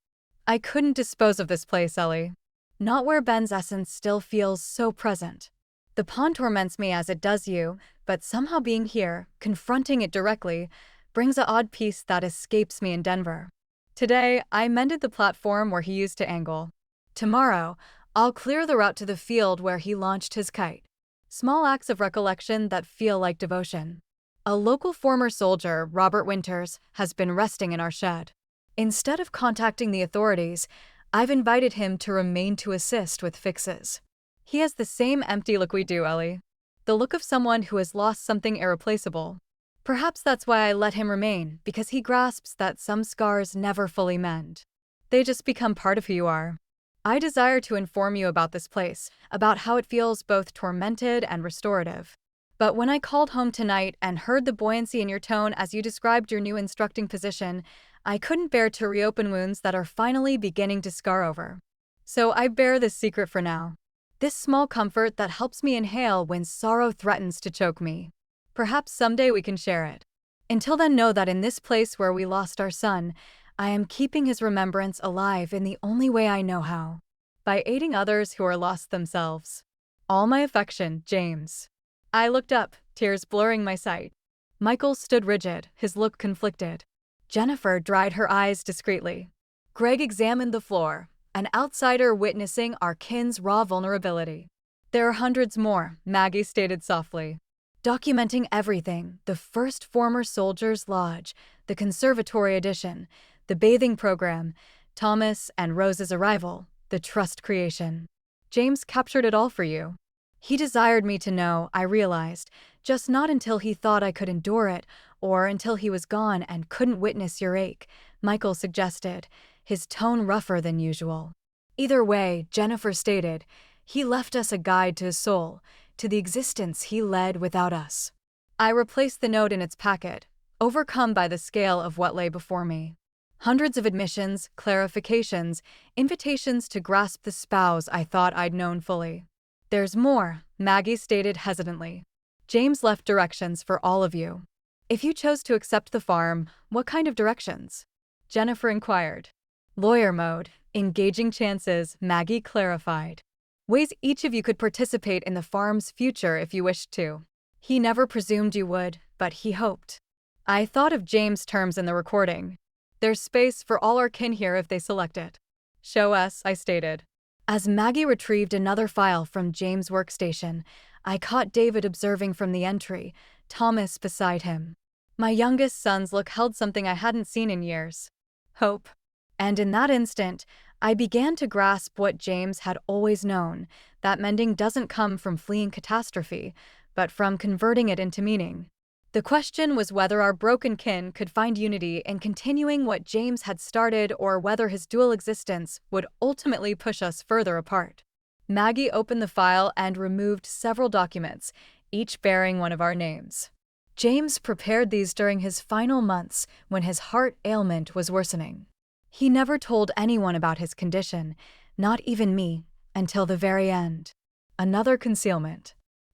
I couldn't dispose of this place, Ellie. Not where Ben's essence still feels so present. The pond torments me as it does you, but somehow being here, confronting it directly, brings an odd peace that escapes me in Denver. Today, I mended the platform where he used to angle. Tomorrow, I'll clear the route to the field where he launched his kite. Small acts of recollection that feel like devotion. A local former soldier, Robert Winters, has been resting in our shed. Instead of contacting the authorities, I've invited him to remain to assist with fixes. He has the same empty look we do, Ellie. The look of someone who has lost something irreplaceable. Perhaps that's why I let him remain, because he grasps that some scars never fully mend. They just become part of who you are. I desire to inform you about this place, about how it feels both tormented and restorative. But when I called home tonight and heard the buoyancy in your tone as you described your new instructing position, I couldn't bear to reopen wounds that are finally beginning to scar over. So I bear this secret for now. This small comfort that helps me inhale when sorrow threatens to choke me. Perhaps someday we can share it. Until then, know that in this place where we lost our son, I am keeping his remembrance alive in the only way I know how. By aiding others who are lost themselves. All my affection, James." I looked up, tears blurring my sight. Michael stood rigid, his look conflicted. Jennifer dried her eyes discreetly. Greg examined the floor, an outsider witnessing our kin's raw vulnerability. "There are hundreds more," Maggie stated softly. "Documenting everything, the first former soldiers' lodge, the conservatory addition, the bathing program, Thomas and Rose's arrival, the trust creation. James captured it all for you. He desired me to know, I realized, just not until he thought I could endure it, or until he was gone and couldn't witness your ache," Michael suggested, his tone rougher than usual. "Either way," Jennifer stated, "he left us a guide to his soul, to the existence he led without us." I replaced the note in its packet, overcome by the scale of what lay before me. Hundreds of admissions, clarifications, invitations to grasp the spouse I thought I'd known fully. "There's more," Maggie stated hesitantly. "James left directions for all of you. If you chose to accept the farm, what kind of directions?" Jennifer inquired. "Lawyer mode, engaging chances," Maggie clarified. "Ways each of you could participate in the farm's future if you wished to. He never presumed you would, but he hoped. I thought of James' terms in the recording. There's space for all our kin here if they select it. Show us, I stated. As Maggie retrieved another file from James' workstation, I caught David observing from the entry, Thomas beside him. My youngest son's look held something I hadn't seen in years. Hope. And in that instant, I began to grasp what James had always known, that mending doesn't come from fleeing catastrophe, but from converting it into meaning. The question was whether our broken kin could find unity in continuing what James had started or whether his dual existence would ultimately push us further apart. Maggie opened the file and removed several documents, each bearing one of our names. James prepared these during his final months when his heart ailment was worsening. He never told anyone about his condition, not even me, until the very end. Another concealment.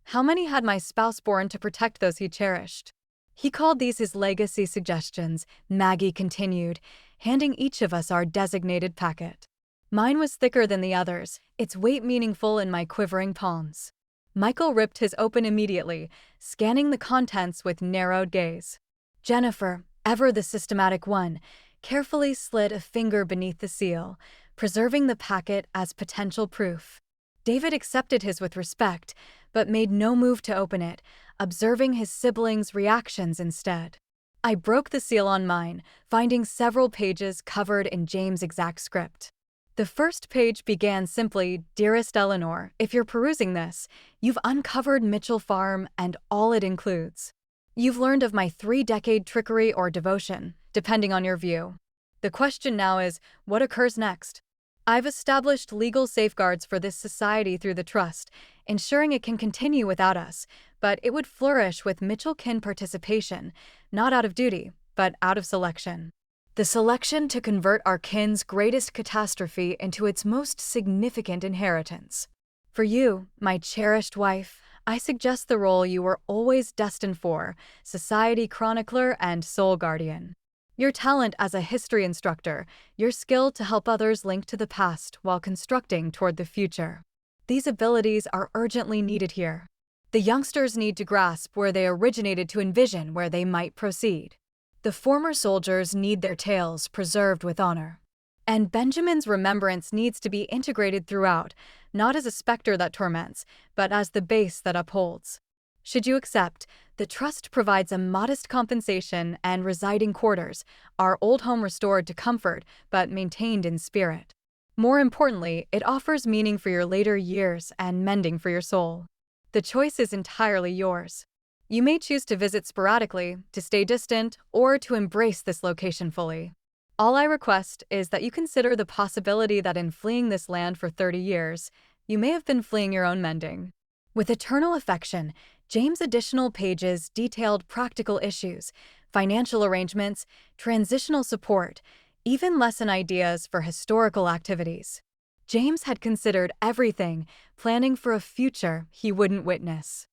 How many had my spouse borne to protect those he cherished? He called these his legacy suggestions, Maggie continued, handing each of us our designated packet. Mine was thicker than the others, its weight meaningful in my quivering palms. Michael ripped his open immediately, scanning the contents with narrowed gaze. Jennifer, ever the systematic one, carefully slid a finger beneath the seal, preserving the packet as potential proof. David accepted his with respect, but made no move to open it, observing his siblings' reactions instead. I broke the seal on mine, finding several pages covered in James' exact script. The first page began simply, "Dearest Eleanor, if you're perusing this, you've uncovered Mitchell Farm and all it includes. You've learned of my 3-decade trickery or devotion, depending on your view. The question now is, what occurs next? I've established legal safeguards for this society through the trust, ensuring it can continue without us, but it would flourish with Mitchell kin participation, not out of duty, but out of selection. The selection to convert our kin's greatest catastrophe into its most significant inheritance. For you, my cherished wife, I suggest the role you were always destined for, society chronicler and soul guardian. Your talent as a history instructor, your skill to help others link to the past while constructing toward the future. These abilities are urgently needed here. The youngsters need to grasp where they originated to envision where they might proceed. The former soldiers need their tales preserved with honor. And Benjamin's remembrance needs to be integrated throughout, not as a specter that torments, but as the base that upholds. Should you accept, the trust provides a modest compensation and residing quarters, our old home restored to comfort but maintained in spirit. More importantly, it offers meaning for your later years and mending for your soul. The choice is entirely yours. You may choose to visit sporadically, to stay distant, or to embrace this location fully. All I request is that you consider the possibility that in fleeing this land for 30 years, you may have been fleeing your own mending. With eternal affection, James' additional pages detailed practical issues, financial arrangements, transitional support, even lesson ideas for historical activities. James had considered everything, planning for a future he wouldn't witness.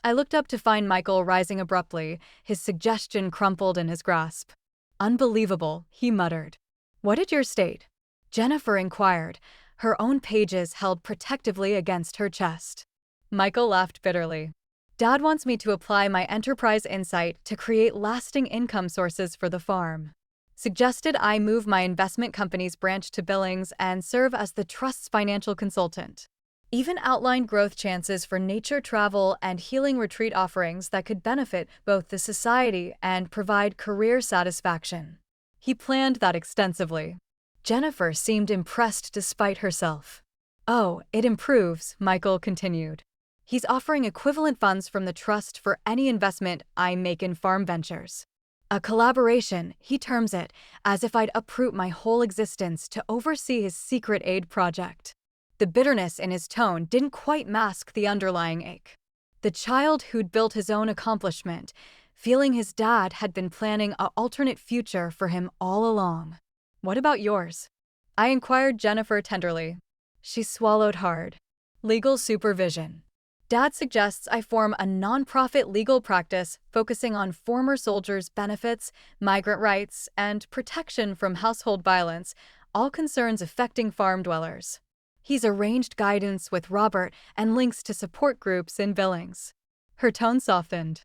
I looked up to find Michael rising abruptly, his suggestion crumpled in his grasp. Unbelievable, he muttered. What did yours state? Jennifer inquired, her own pages held protectively against her chest. Michael laughed bitterly. Dad wants me to apply my enterprise insight to create lasting income sources for the farm. Suggested I move my investment company's branch to Billings and serve as the trust's financial consultant. Even outlined growth chances for nature travel and healing retreat offerings that could benefit both the society and provide career satisfaction. He planned that extensively. Jennifer seemed impressed despite herself. Oh, it improves, Michael continued. He's offering equivalent funds from the trust for any investment I make in farm ventures. A collaboration, he terms it, as if I'd uproot my whole existence to oversee his secret aid project. The bitterness in his tone didn't quite mask the underlying ache. The child who'd built his own accomplishment, feeling his dad had been planning an alternate future for him all along. What about yours? I inquired Jennifer tenderly. She swallowed hard. Legal supervision. Dad suggests I form a nonprofit legal practice focusing on former soldiers' benefits, migrant rights, and protection from household violence, all concerns affecting farm dwellers. He's arranged guidance with Robert and links to support groups in Billings. Her tone softened.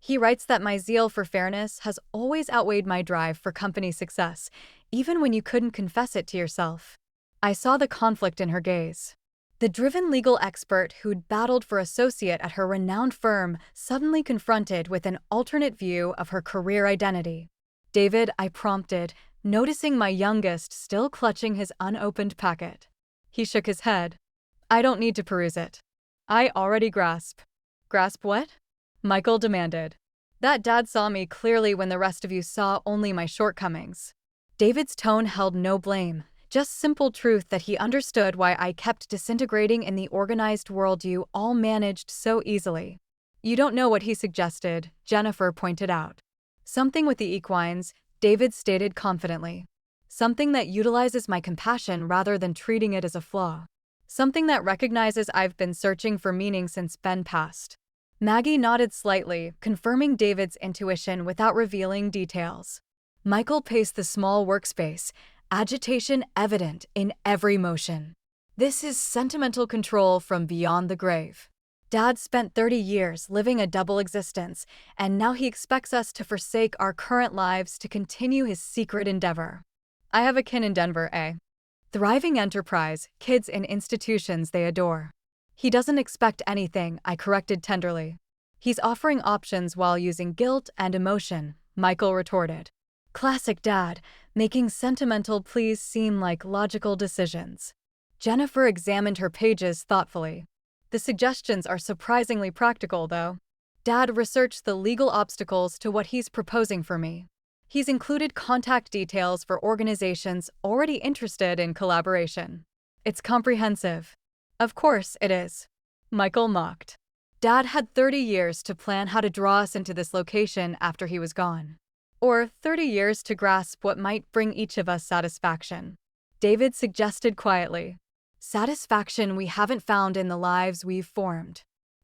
He writes that my zeal for fairness has always outweighed my drive for company success, even when you couldn't confess it to yourself. I saw the conflict in her gaze. The driven legal expert who'd battled for associate at her renowned firm suddenly confronted with an alternate view of her career identity. "David," I prompted, noticing my youngest still clutching his unopened packet. He shook his head. "I don't need to peruse it. I already grasp." "Grasp what?" Michael demanded. "That Dad saw me clearly when the rest of you saw only my shortcomings." David's tone held no blame, just simple truth that he understood why I kept disintegrating in the organized world you all managed so easily. "You don't know what he suggested," Jennifer pointed out. "Something with the equines," David stated confidently. "Something that utilizes my compassion rather than treating it as a flaw. Something that recognizes I've been searching for meaning since Ben passed." Maggie nodded slightly, confirming David's intuition without revealing details. Michael paced the small workspace, agitation evident in every motion. "This is sentimental control from beyond the grave. Dad spent 30 years living a double existence, and now he expects us to forsake our current lives to continue his secret endeavor. I have a kin in Denver, eh? Thriving enterprise, kids in institutions they adore. He doesn't expect anything," I corrected tenderly. "He's offering options while using guilt and emotion," Michael retorted. Classic Dad, making sentimental pleas seem like logical decisions. Jennifer examined her pages thoughtfully. "The suggestions are surprisingly practical, though. Dad researched the legal obstacles to what he's proposing for me. He's included contact details for organizations already interested in collaboration. It's comprehensive." "Of course it is," Michael mocked. "Dad had 30 years to plan how to draw us into this location after he was gone. Or 30 years to grasp what might bring each of us satisfaction," David suggested quietly. "Satisfaction we haven't found in the lives we've formed."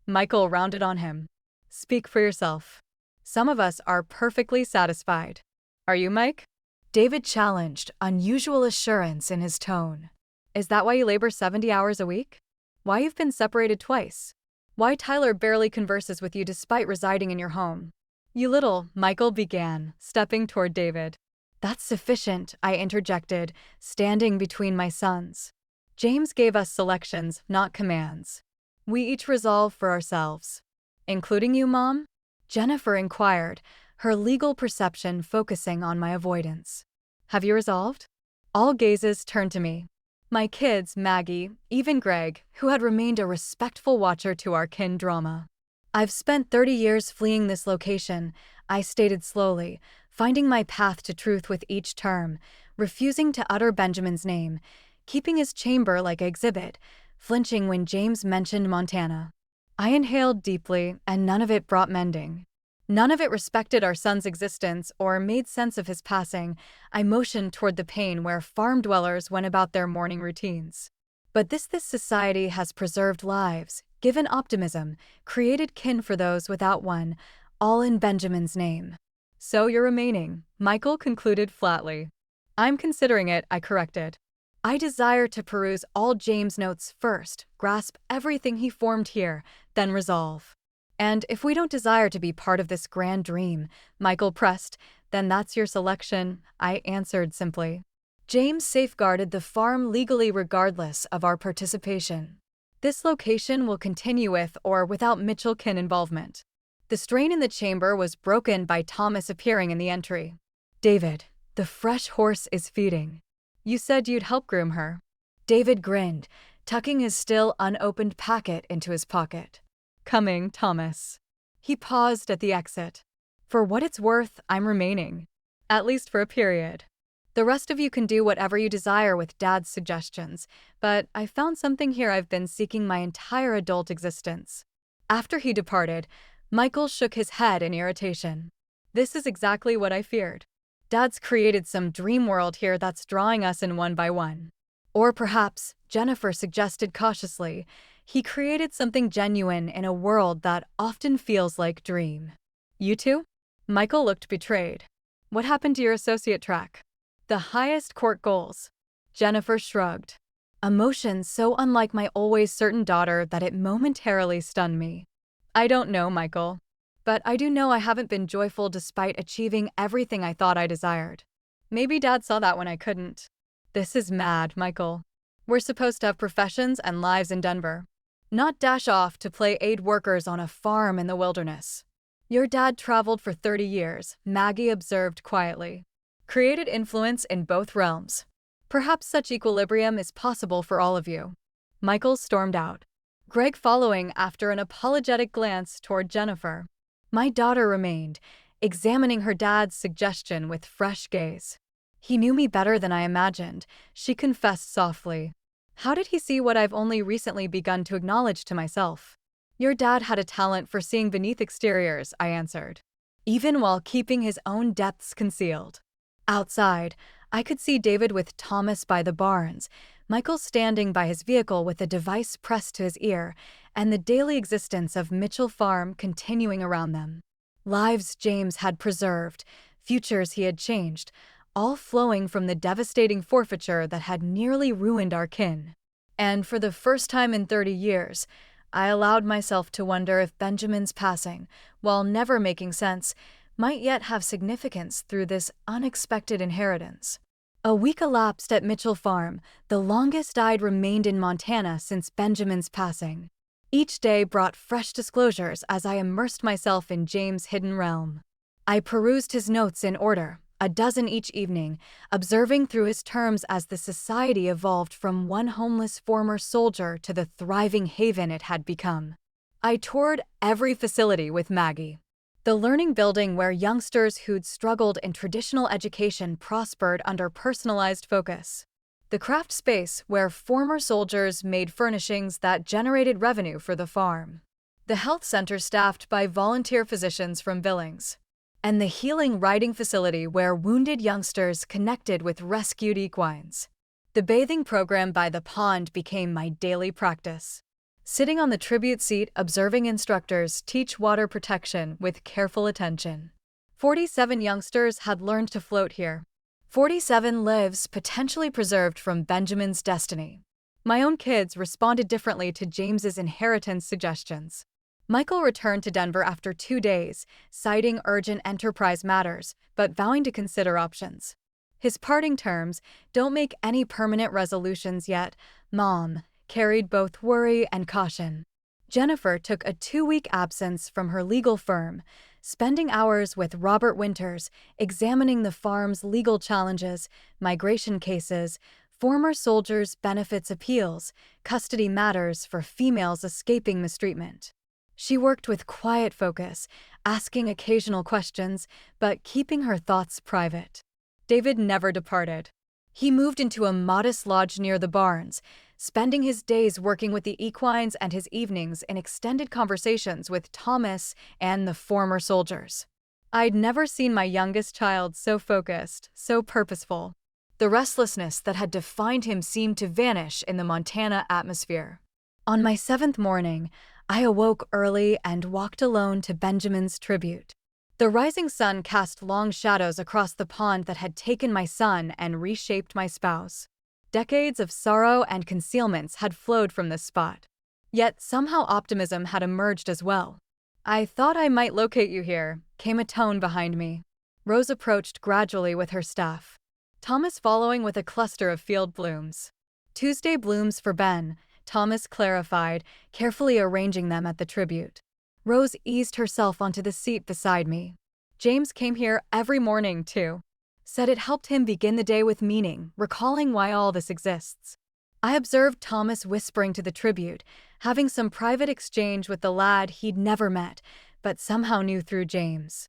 Michael rounded on him. "Speak for yourself. Some of us are perfectly satisfied. Are you, Mike?" David challenged, unusual assurance in his tone. "Is that why you labor 70 hours a week? Why you've been separated twice? Why Tyler barely converses with you despite residing in your home?" "You little," Michael began, stepping toward David. "That's sufficient," I interjected, standing between my sons. "James gave us selections, not commands. We each resolve for ourselves." "Including you, Mom?" Jennifer inquired, her legal perception focusing on my avoidance. "Have you resolved?" All gazes turned to me. My kids, Maggie, even Greg, who had remained a respectful watcher to our kin drama. "I've spent 30 years fleeing this location," I stated slowly, finding my path to truth with each term, refusing to utter Benjamin's name, keeping his chamber like exhibit, flinching when James mentioned Montana. I inhaled deeply, and none of it brought mending. None of it respected our son's existence or made sense of his passing. I motioned toward the pane where farm dwellers went about their morning routines. "But this society has preserved lives, given optimism, created kin for those without one, all in Benjamin's name." "So you're remaining," Michael concluded flatly. "I'm considering it," I corrected. "I desire to peruse all James' notes first, grasp everything he formed here, then resolve." "And if we don't desire to be part of this grand dream," Michael pressed, "then that's your selection," I answered simply. James safeguarded the farm legally regardless of our participation. This location will continue with or without Mitchell-kin involvement. The strain in the chamber was broken by Thomas appearing in the entry. "David, the fresh horse is feeding. You said you'd help groom her." David grinned, tucking his still unopened packet into his pocket. "Coming, Thomas." He paused at the exit. "For what it's worth, I'm remaining. At least for a period. The rest of you can do whatever you desire with Dad's suggestions, but I found something here I've been seeking my entire adult existence." After he departed, Michael shook his head in irritation. "This is exactly what I feared. Dad's created some dream world here that's drawing us in one by one. Or perhaps," Jennifer suggested cautiously, "he created something genuine in a world that often feels like dream." "You two?" Michael looked betrayed. "What happened to your associate track?" "The highest court goals." Jennifer shrugged. Emotion so unlike my always certain daughter that it momentarily stunned me. "I don't know, Michael. But I do know I haven't been joyful despite achieving everything I thought I desired. Maybe Dad saw that when I couldn't. This is mad, Michael. We're supposed to have professions and lives in Denver, not dash off to play aid workers on a farm in the wilderness. Your dad traveled for 30 years, Maggie observed quietly. Created influence in both realms. Perhaps such equilibrium is possible for all of you. Michael stormed out, Greg following after an apologetic glance toward Jennifer. My daughter remained, examining her dad's suggestion with fresh gaze. He knew me better than I imagined, she confessed softly. How did he see what I've only recently begun to acknowledge to myself? Your dad had a talent for seeing beneath exteriors, I answered, even while keeping his own depths concealed. Outside, I could see David with Thomas by the barns, Michael standing by his vehicle with a device pressed to his ear, and the daily existence of Mitchell Farm continuing around them. Lives James had preserved, futures he had changed, all flowing from the devastating forfeiture that had nearly ruined our kin. And for the first time in 30 years, I allowed myself to wonder if Benjamin's passing, while never making sense, might yet have significance through this unexpected inheritance. A week elapsed at Mitchell Farm, the longest I'd remained in Montana since Benjamin's passing. Each day brought fresh disclosures as I immersed myself in James' hidden realm. I perused his notes in order, a dozen each evening, observing through his terms as the society evolved from one homeless former soldier to the thriving haven it had become. I toured every facility with Maggie. The learning building where youngsters who'd struggled in traditional education prospered under personalized focus. The craft space where former soldiers made furnishings that generated revenue for the farm. The health center staffed by volunteer physicians from Billings. And the healing riding facility where wounded youngsters connected with rescued equines. The bathing program by the pond became my daily practice. Sitting on the tribute seat, observing instructors teach water protection with careful attention. 47 youngsters had learned to float here. 47 lives potentially preserved from Benjamin's destiny. My own kids responded differently to James's inheritance suggestions. Michael returned to Denver after 2 days, citing urgent enterprise matters, but vowing to consider options. His parting terms, "Don't make any permanent resolutions yet, Mom," carried both worry and caution. Jennifer took a 2-week absence from her legal firm, spending hours with Robert Winters, examining the farm's legal challenges, migration cases, former soldiers' benefits appeals, custody matters for females escaping mistreatment. She worked with quiet focus, asking occasional questions, but keeping her thoughts private. David never departed. He moved into a modest lodge near the barns, spending his days working with the equines and his evenings in extended conversations with Thomas and the former soldiers. I'd never seen my youngest child so focused, so purposeful. The restlessness that had defined him seemed to vanish in the Montana atmosphere. On my 7th morning, I awoke early and walked alone to Benjamin's tribute. The rising sun cast long shadows across the pond that had taken my son and reshaped my spouse. Decades of sorrow and concealments had flowed from this spot. Yet somehow optimism had emerged as well. "I thought I might locate you here," came a tone behind me. Rose approached gradually with her staff, Thomas following with a cluster of field blooms. "Tuesday blooms for Ben," Thomas clarified, carefully arranging them at the tribute. Rose eased herself onto the seat beside me. "James came here every morning, too. Said it helped him begin the day with meaning, recalling why all this exists." I observed Thomas whispering to the tribute, having some private exchange with the lad he'd never met, but somehow knew through James.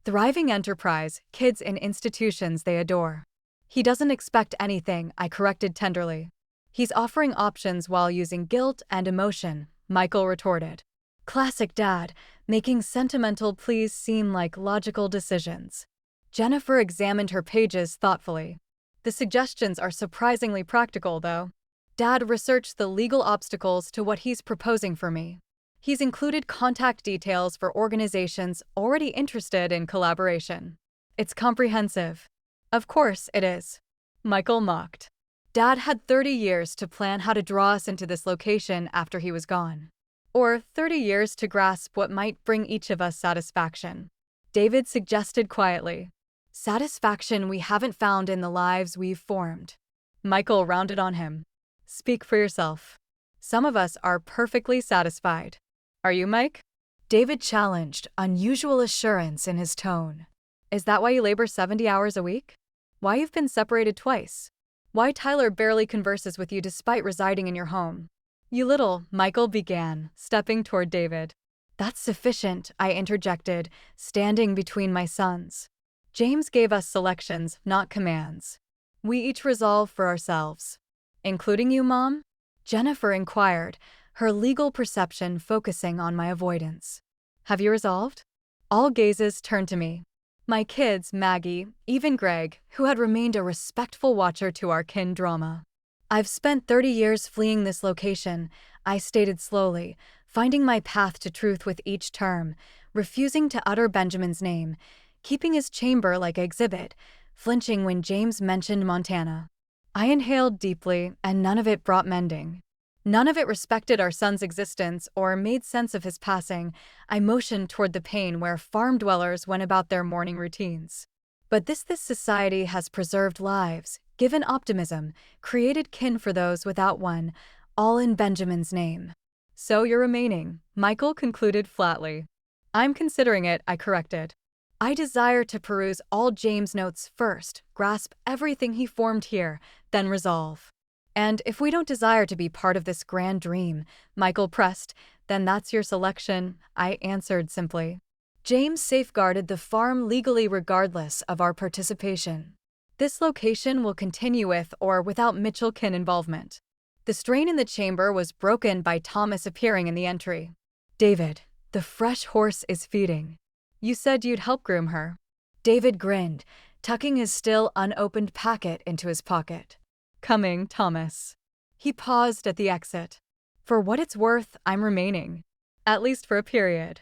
Thriving enterprise, kids in institutions they adore. "He doesn't expect anything," I corrected tenderly. "He's offering options while using guilt and emotion," Michael retorted. Classic dad, making sentimental pleas seem like logical decisions. Jennifer examined her pages thoughtfully. "The suggestions are surprisingly practical, though. Dad researched the legal obstacles to what he's proposing for me. He's included contact details for organizations already interested in collaboration. It's comprehensive." "Of course it is," Michael mocked. Dad had 30 years to plan how to draw us into this location after he was gone. Or 30 years to grasp what might bring each of us satisfaction? David suggested quietly. Satisfaction we haven't found in the lives we've formed. Michael rounded on him. Speak for yourself. Some of us are perfectly satisfied. Are you, Mike? David challenged, unusual assurance in his tone. Is that why you labor 70 hours a week? Why you've been separated twice? Why Tyler barely converses with you despite residing in your home? You little, Michael began, stepping toward David. That's sufficient, I interjected, standing between my sons. James gave us selections, not commands. We each resolve for ourselves. Including you, Mom? Jennifer inquired, her legal perception focusing on my avoidance. Have you resolved? All gazes turned to me. My kids, Maggie, even Greg, who had remained a respectful watcher to our kin drama. I've spent 30 years fleeing this location, I stated slowly, finding my path to truth with each term, refusing to utter Benjamin's name, keeping his chamber like exhibit, flinching when James mentioned Montana. I inhaled deeply, and none of it brought mending. None of it respected our son's existence or made sense of his passing. I motioned toward the pane where farm dwellers went about their morning routines. But this society has preserved lives, given optimism, created kin for those without one, all in Benjamin's name. So you're remaining, Michael concluded flatly. I'm considering it, I corrected. I desire to peruse all James' notes first, grasp everything he formed here, then resolve. And if we don't desire to be part of this grand dream, Michael pressed, then that's your selection, I answered simply. James safeguarded the farm legally regardless of our participation. This location will continue with or without Mitchell-kin involvement. The strain in the chamber was broken by Thomas appearing in the entry. David, the fresh horse is feeding. You said you'd help groom her. David grinned, tucking his still unopened packet into his pocket. Coming, Thomas. He paused at the exit. For what it's worth, I'm remaining. At least for a period.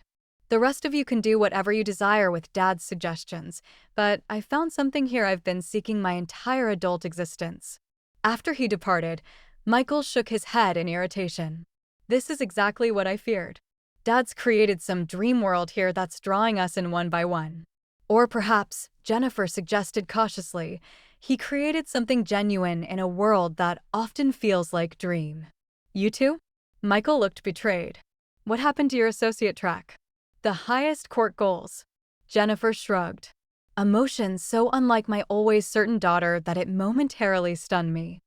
The rest of you can do whatever you desire with Dad's suggestions, but I found something here I've been seeking my entire adult existence. After he departed, Michael shook his head in irritation. This is exactly what I feared. Dad's created some dream world here that's drawing us in one by one. Or perhaps, Jennifer suggested cautiously, he created something genuine in a world that often feels like dream. You two? Michael looked betrayed. What happened to your associate track? The highest court goals. Jennifer shrugged. Emotion so unlike my always certain daughter that it momentarily stunned me.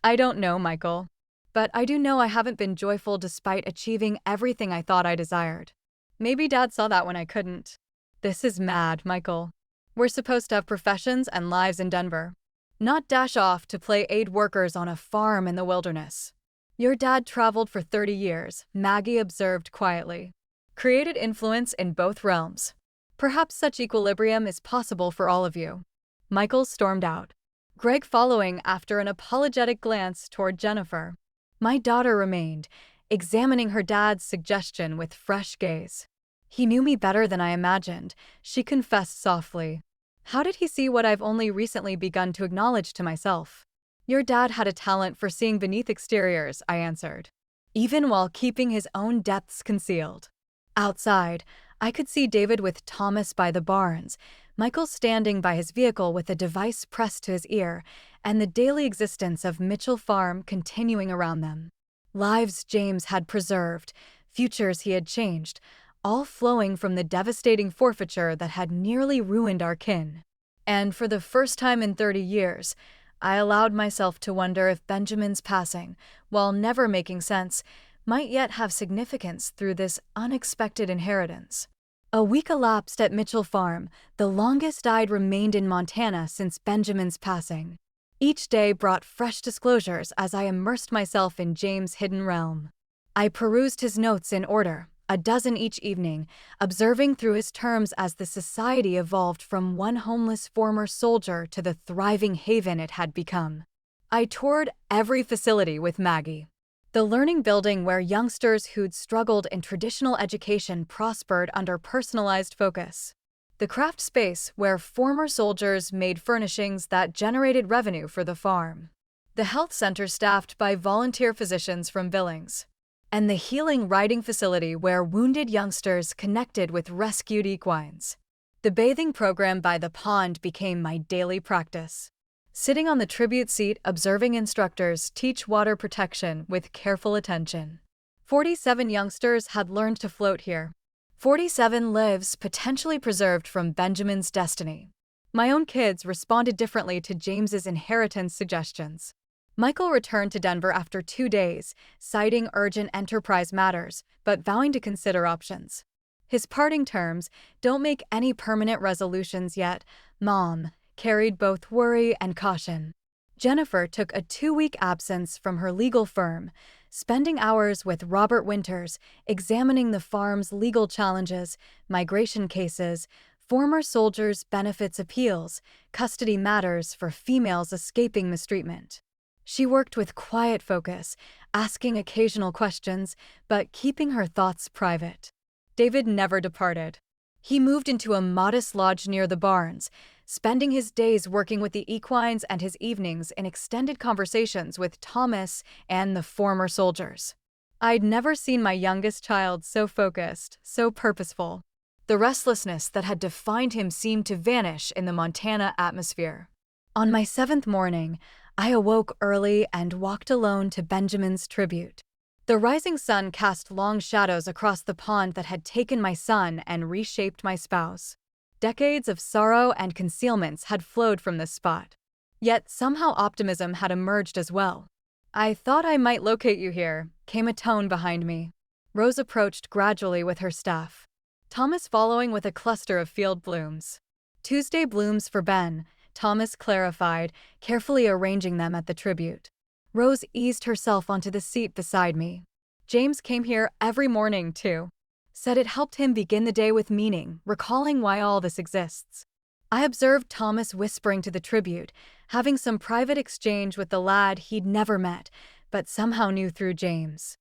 I don't know, Michael. But I do know I haven't been joyful despite achieving everything I thought I desired. Maybe Dad saw that when I couldn't. This is mad, Michael. We're supposed to have professions and lives in Denver. Not dash off to play aid workers on a farm in the wilderness. Your dad traveled for 30 years, Maggie observed quietly. Created influence in both realms. Perhaps such equilibrium is possible for all of you. Michael stormed out. Greg following after an apologetic glance toward Jennifer. My daughter remained, examining her dad's suggestion with fresh gaze. He knew me better than I imagined, she confessed softly. How did he see what I've only recently begun to acknowledge to myself? Your dad had a talent for seeing beneath exteriors, I answered, even while keeping his own depths concealed. Outside, I could see David with Thomas by the barns, Michael standing by his vehicle with a device pressed to his ear, and the daily existence of Mitchell Farm continuing around them. Lives James had preserved, futures he had changed, all flowing from the devastating forfeiture that had nearly ruined our kin. And for the first time in 30 years, I allowed myself to wonder if Benjamin's passing, while never making sense, might yet have significance through this unexpected inheritance. A week elapsed at Mitchell Farm, the longest I'd remained in Montana since Benjamin's passing. Each day brought fresh disclosures as I immersed myself in James' hidden realm. I perused his notes in order, a dozen each evening, observing through his terms as the society evolved from one homeless former soldier to the thriving haven it had become. I toured every facility with Maggie. The learning building where youngsters who'd struggled in traditional education prospered under personalized focus. The craft space where former soldiers made furnishings that generated revenue for the farm. The health center staffed by volunteer physicians from Billings. and the healing riding facility where wounded youngsters connected with rescued equines. The bathing program by the pond became my daily practice. Sitting on the tribute seat, observing instructors teach water protection with careful attention. 47 youngsters had learned to float here. 47 lives potentially preserved from Benjamin's destiny. My own kids responded differently to James's inheritance suggestions. Michael returned to Denver after 2 days, citing urgent enterprise matters, but vowing to consider options. His parting terms, "Don't make any permanent resolutions yet, Mom," carried both worry and caution. Jennifer took a 2-week absence from her legal firm, spending hours with Robert Winters, examining the farm's legal challenges, migration cases, former soldiers' benefits appeals, custody matters for females escaping mistreatment. She worked with quiet focus, asking occasional questions, but keeping her thoughts private. David never departed. He moved into a modest lodge near the barns, spending his days working with the equines and his evenings in extended conversations with Thomas and the former soldiers. I'd never seen my youngest child so focused, so purposeful. The restlessness that had defined him seemed to vanish in the Montana atmosphere. On my 7th morning, I awoke early and walked alone to Benjamin's tribute. The rising sun cast long shadows across the pond that had taken my son and reshaped my spouse. Decades of sorrow and concealments had flowed from this spot. Yet somehow optimism had emerged as well. "I thought I might locate you here," came a tone behind me. Rose approached gradually with her staff, Thomas following with a cluster of field blooms. "Tuesday blooms for Ben," Thomas clarified, carefully arranging them at the tribute. Rose eased herself onto the seat beside me. "James came here every morning, too. Said it helped him begin the day with meaning, recalling why all this exists." I observed Thomas whispering to the tribute, having some private exchange with the lad he'd never met, but somehow knew through James.